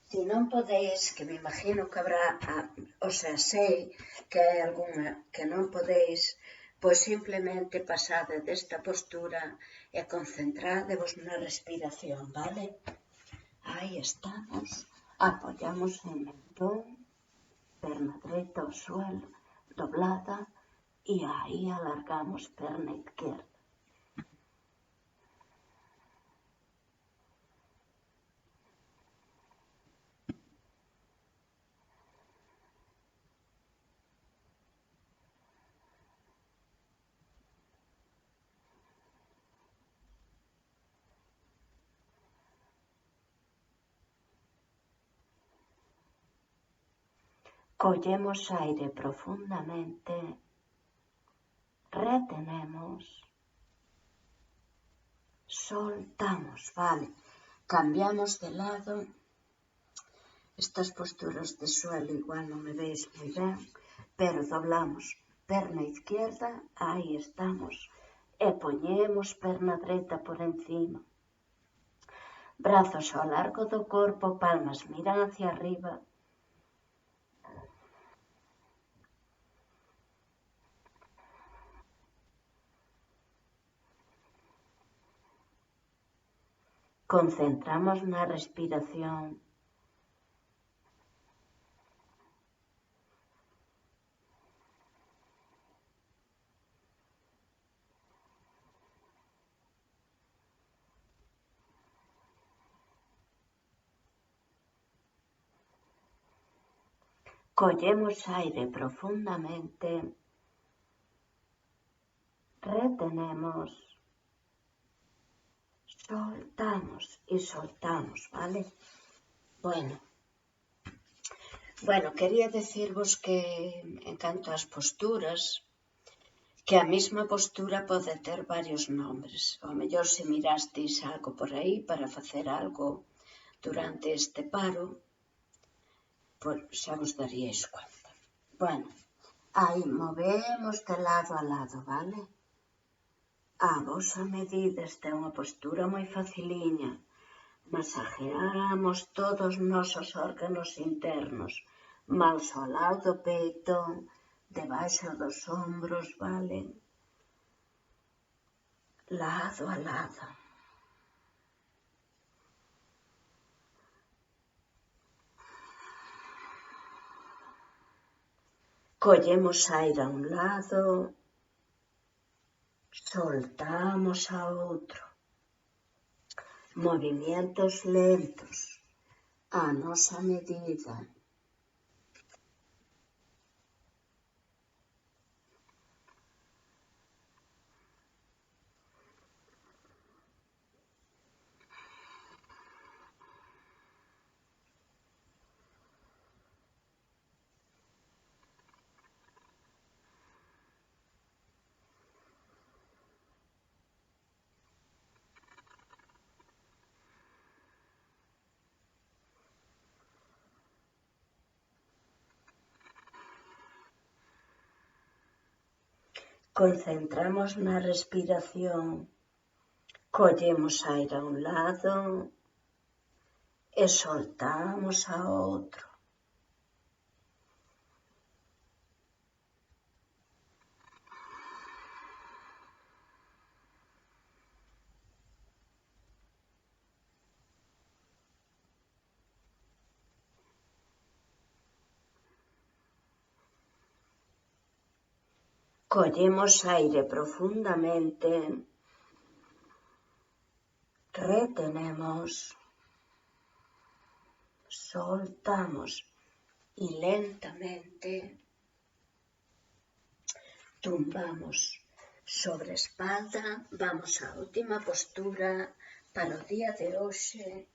se non podeis, que me imagino que habrá, o sea, sei que hai algunha que non podeis, pois simplemente pasade desta postura e concentradevos na respiración, vale? Aí estamos, apoyamos o mentón, perna dereita ao suelo, doblada, e aí alargamos perna izquierda. Collemos aire profundamente, retenemos, soltamos, vale. Cambiamos de lado. Estas posturas de suelo igual non me veis moi ben, pero doblamos perna izquierda, aí estamos, e poñemos perna dereita por encima. Brazos ao largo do corpo, palmas miran hacia arriba. Concentramos na respiración. Collemos aire profundamente, retenemos, soltamos y soltamos, ¿vale? Bueno, quería decirvos que en canto ás posturas, que a mesma postura pode ter varios nombres. Ao mellor se mirastes algo por aí para facer algo durante este paro, pois xa vos daríais conta. Bueno, aí movemos de lado a lado, vale? A vosa medida, esta é unha postura moi faciliña. Masajeamos todos os nosos órganos internos, mãos ao lado do peito, debaixo dos ombros, vale? Lado a lado. Collemos aire a un lado, soltamos a outro. Movimientos lentos, a nosa medida. Concentramos na respiración, collemos aire a un lado e soltamos a outro. Collemos aire profundamente, retenemos, soltamos y lentamente tumbamos sobre espalda. Vamos á última postura para o día de hoxe.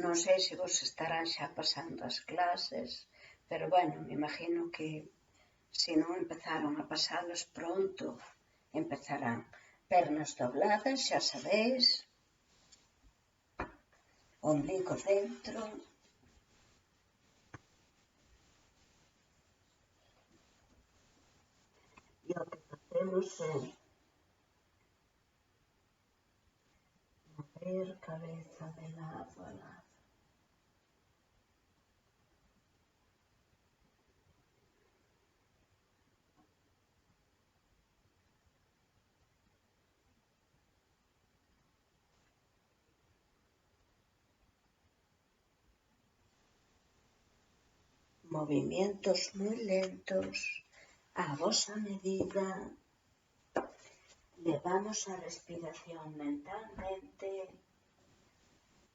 Non sei se vos estarán xa pasando as clases, pero bueno, me imagino que se non empezaron a pasalas pronto, empezarán. Pernas dobladas, xa sabéis, ombligo dentro. E o que facemos é mover cabeza de lado a lado. Movimientos muy lentos, a vosa medida. Levamos a respiración mentalmente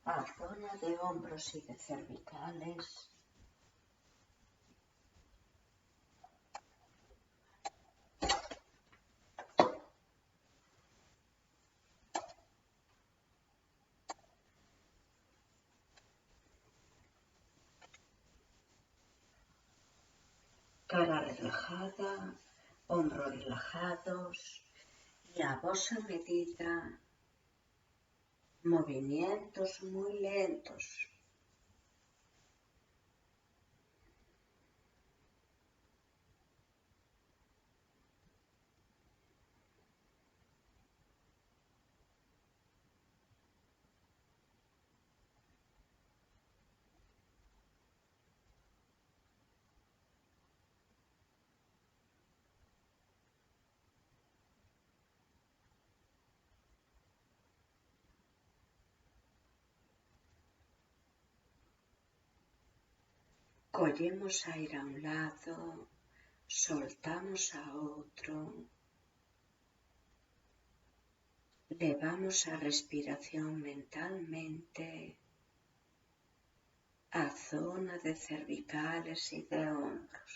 a zona de hombros y de cervicales. Cara relajada, hombros relajados y a vosa medida, movimientos muy lentos. Collemos aire a un lado, soltamos a outro. Levamos a respiración mentalmente a zona de cervicales y de hombros.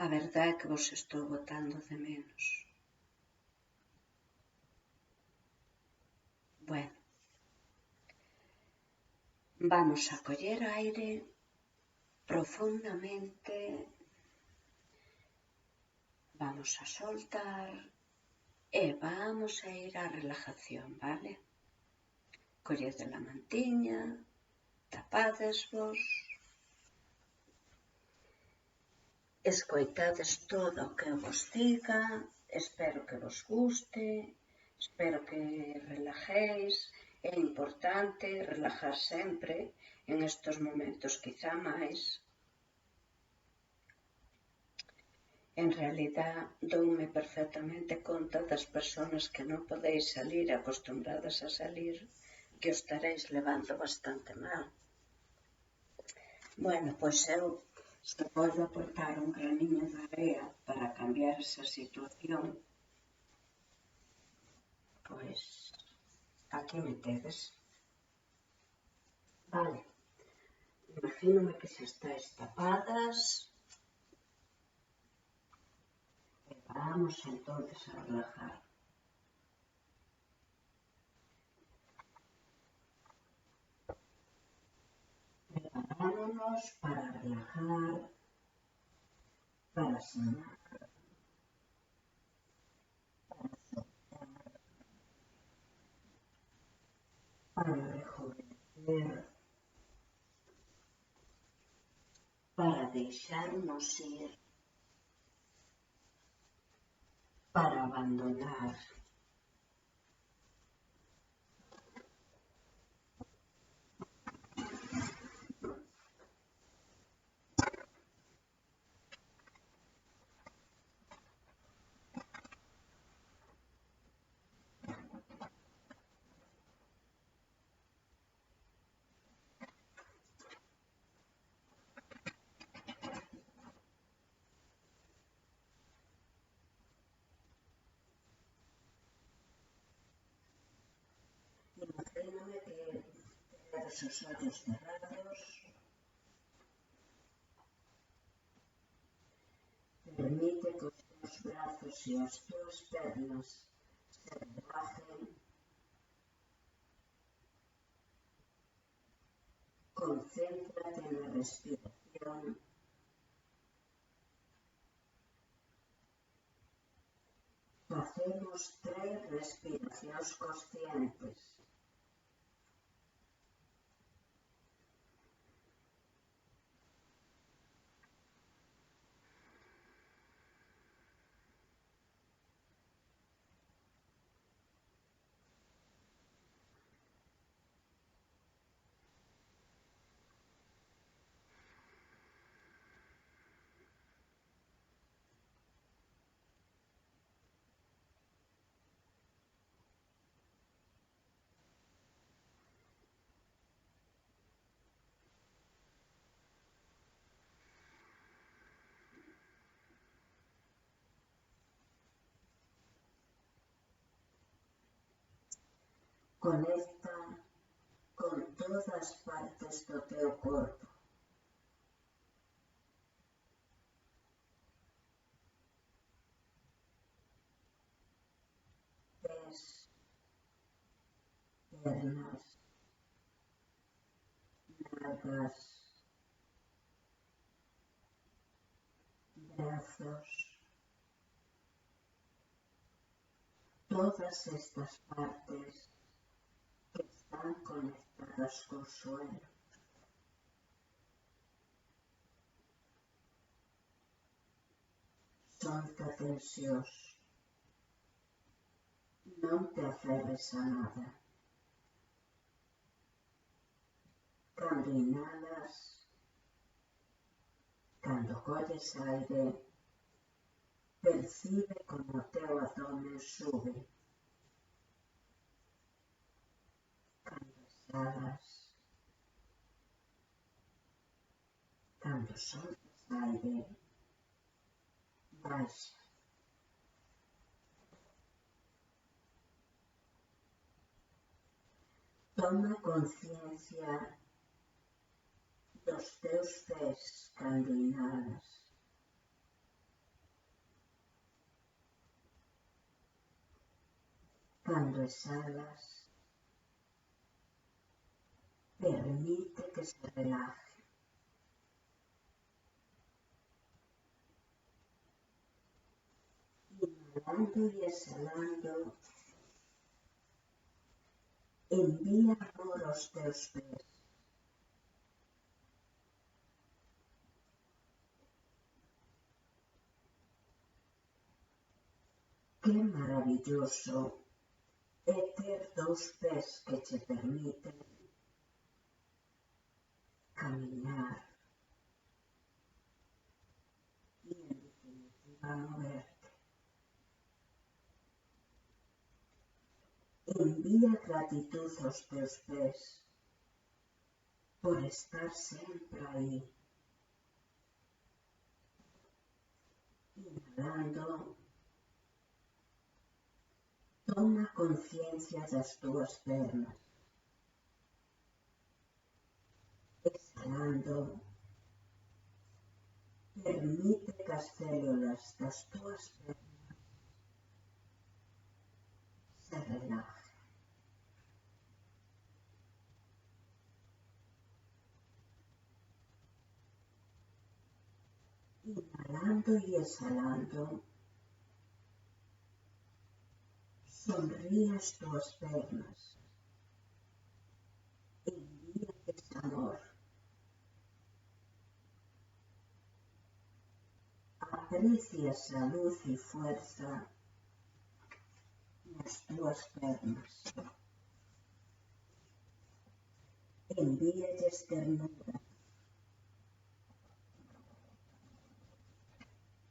A verdade é que vos estou botando de menos. Bueno, vamos a coller aire profundamente, vamos a soltar e vamos a ir á relajación, vale? Collede a mantiña, tapadesvos, escoitades todo o que vos diga, espero que vos guste, espero que relajéis. É importante relajar sempre en estos momentos, quizá máis. En realidad, doume perfectamente conta das persoas que non podeis salir, acostumbradas a salir, que os estaréis levando bastante mal. Bueno, pois eu, se podo aportar un graniño de area para cambiar esa situación, pois aquí me tedes. Vale, imagínome que xa estáis tapadas. E vamos entonces a relajar. Preparámonos para relajar, para sanar, para soltar, para rejuvenecer, para deixarnos ir, para abandonar. esos ojos cerrados. Permite que os teus brazos e as túas pernas se relajen. Concéntrate na respiración. Facemos 3 respiracións conscientes. Conecta con todas as partes do teu corpo. Pés, pernas, nalgas, brazos. Todas estas partes que están conectadas co suelo. Solta tensións. Non te aferres a nada. Cando inhalas, cando colles aire, percibe como o teu abdomen sube. Cando exhalas, cando soltas aire, baixa. Toma conciencia dos teus pés cando inhalas. Cando exhalas, permite que se relaje. Inhalando y exhalando, envía amor aos teus pés. Qué maravilloso é ter 2 pés que te permiten caminar y en definitiva moverte. Envía gratitud aos teus pés por estar sempre aí. Inhalando, toma conciencia das túas pernas. Exhalando, permite que as células das túas pernas se relajen. Inhalando y exhalando, sonríe as túas pernas. Envía ese amor. Aprecia esa luz y fuerza nas túas pernas. Envíalles ternura.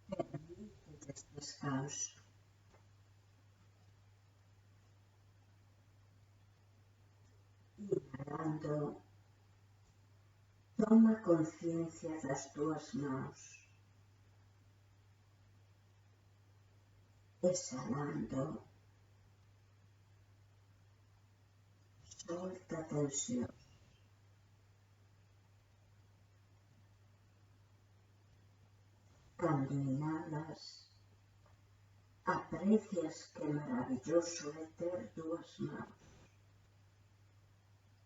Permíteles descanso. Inhalando, toma conciencia das túas mãos. Exhalando, solta tensión. Cando inhalas, aprecias que maravilloso é ter dúas mãos.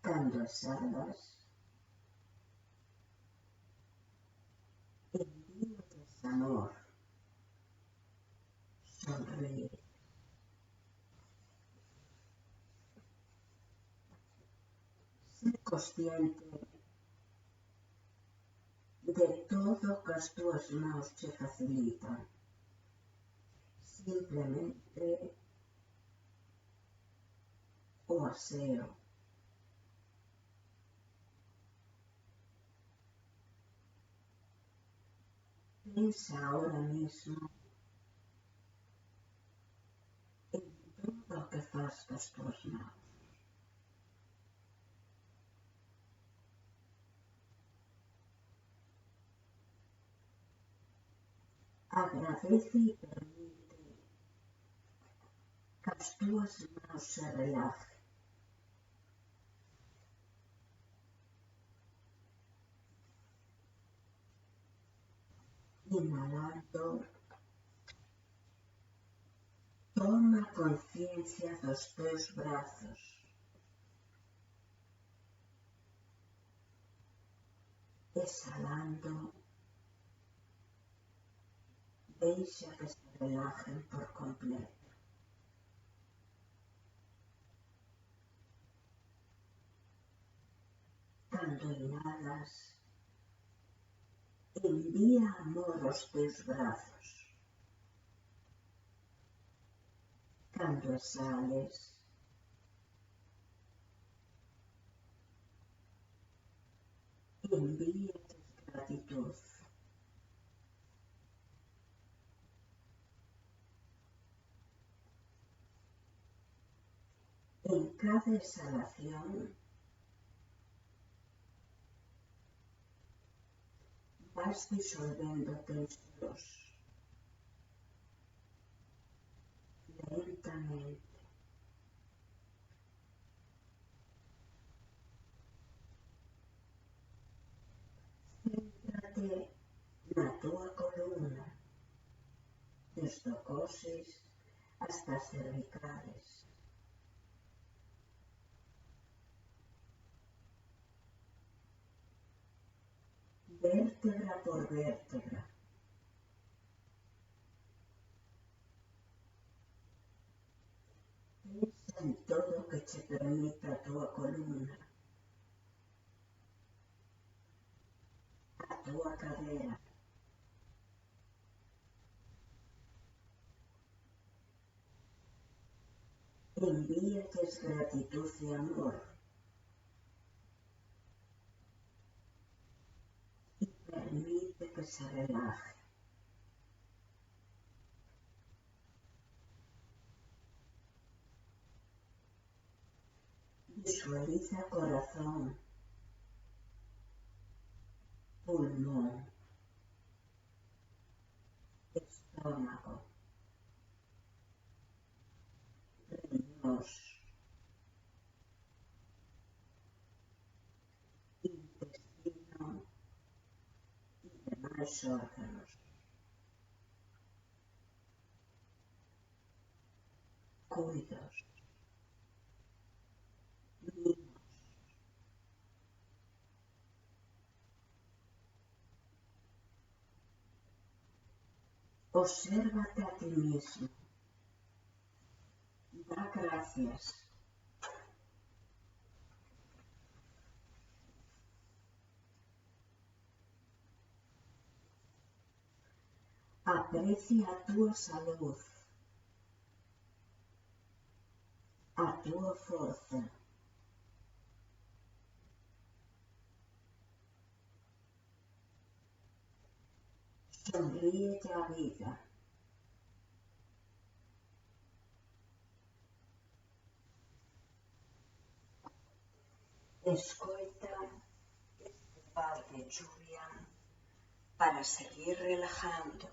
Cando exhalas, envías amor, sonríe. Ser consciente de todo que as túas mãos che facilitan. Simplemente o aseo. Pensa ahora mismo en todo o que faz cas túas mãos. Agradece e permite que as túas mãos se relajen. Inhalando, toma conciencia dos teus brazos. Exhalando, deixa que se relajen por completo. Cando inhalas, envía amor aos teus brazos. Cando exhales, envías gratitud. En cada exhalación, vas disolvendo tensións lentamente. Céntrate na túa columna, desde o coxis hasta as cervicales. Vértebra por vértebra. Pensa en todo o que che permite a túa columna, a túa cadera. Envíates gratitud e amor e permite que se relaje. Visualiza corazón, pulmón, estómago, riñóns, intestino e demais órganos. Cuidos, mimos. Obsérvate a ti mismo. Da gracias. Aprecia a túa salud, a túa forza. Sonríete a vida. Escoita este par de lluvia para seguir relajando.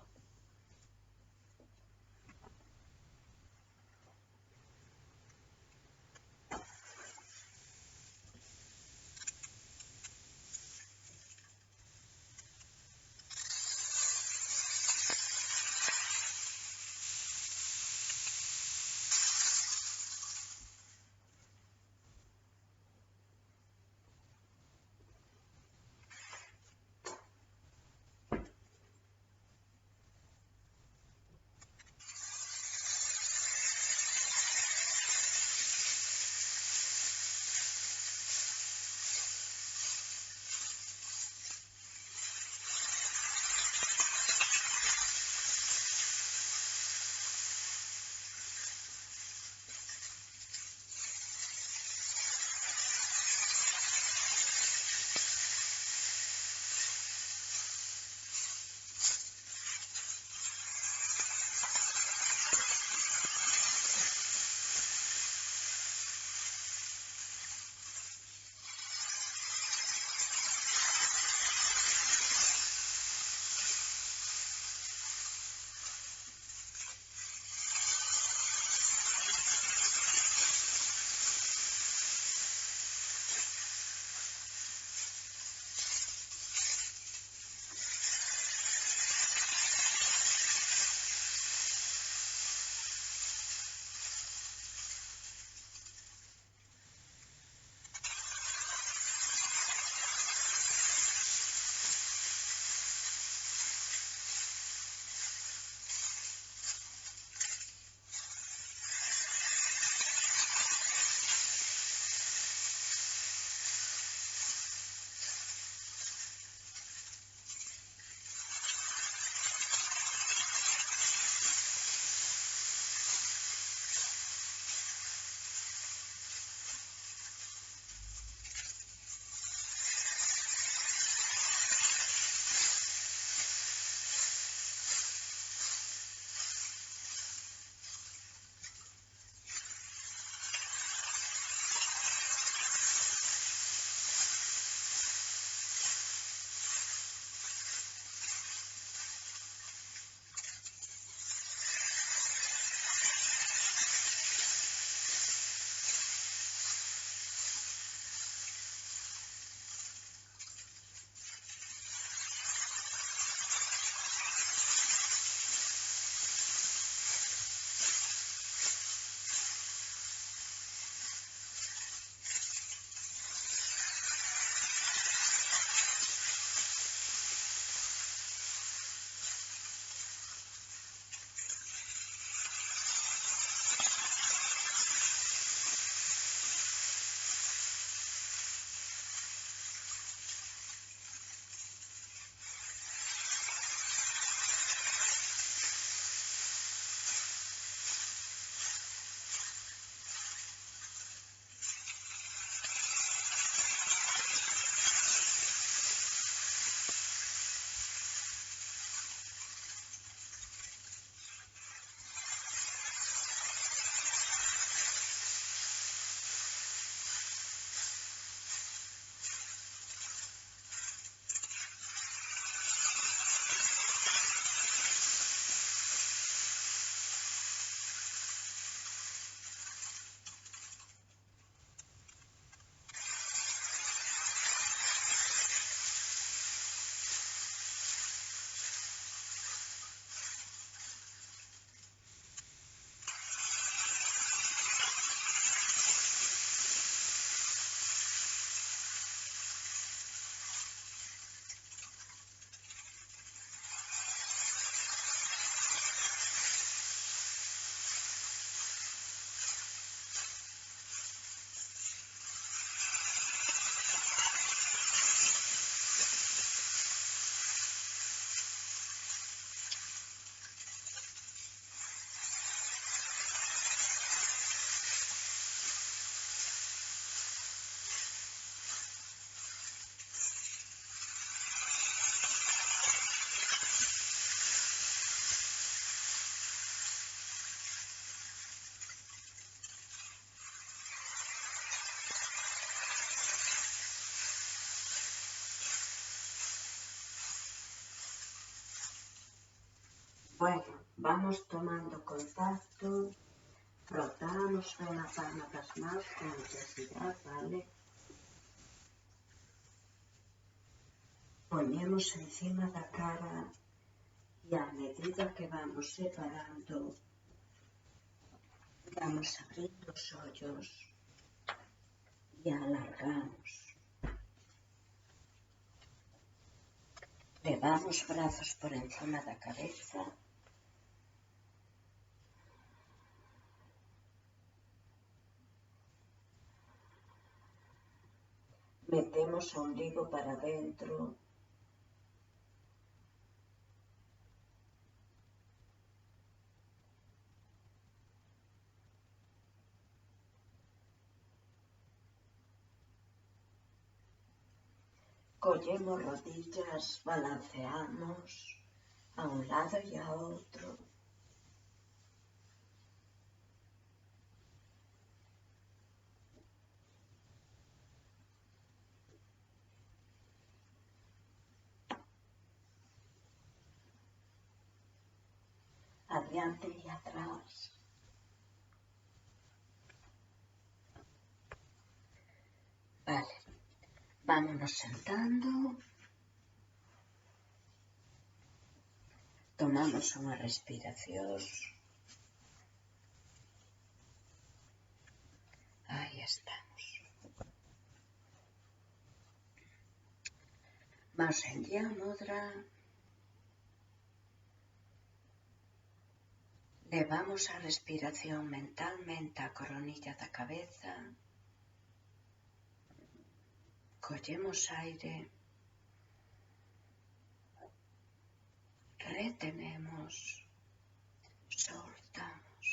Bueno, vamos tomando contacto, frotamos ben a palma das mans con intensidade, vale? Ponemos encima da cara e a medida que vamos separando, vamos abrindo os ollos e alargamos. Levamos brazos por encima da cabeza. Metemos o ombligo para dentro. Collemos rodillas, balanceamos a un lado y a otro. Adiante y atrás. Vale, vámonos sentando. Tomamos unha respiración. Aí estamos. Mans en Jai Mudra. Levamos a respiración mentalmente á coronilla da cabeza. Collemos aire. Retenemos. Soltamos.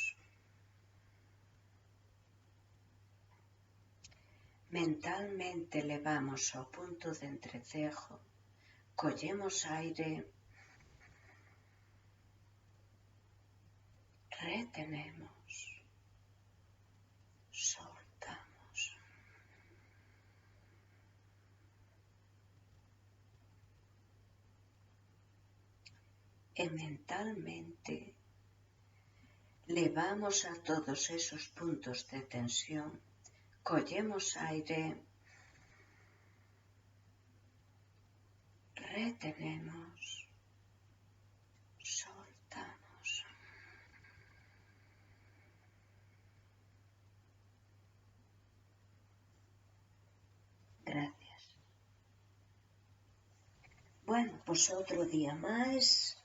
Mentalmente levamos ao punto de entrecejo. Collemos aire. Retenemos. Soltamos. E mentalmente levamos a todos esos puntos de tensión. Collemos aire. Retenemos. Soltamos. Gracias. Bueno, pues outro día máis.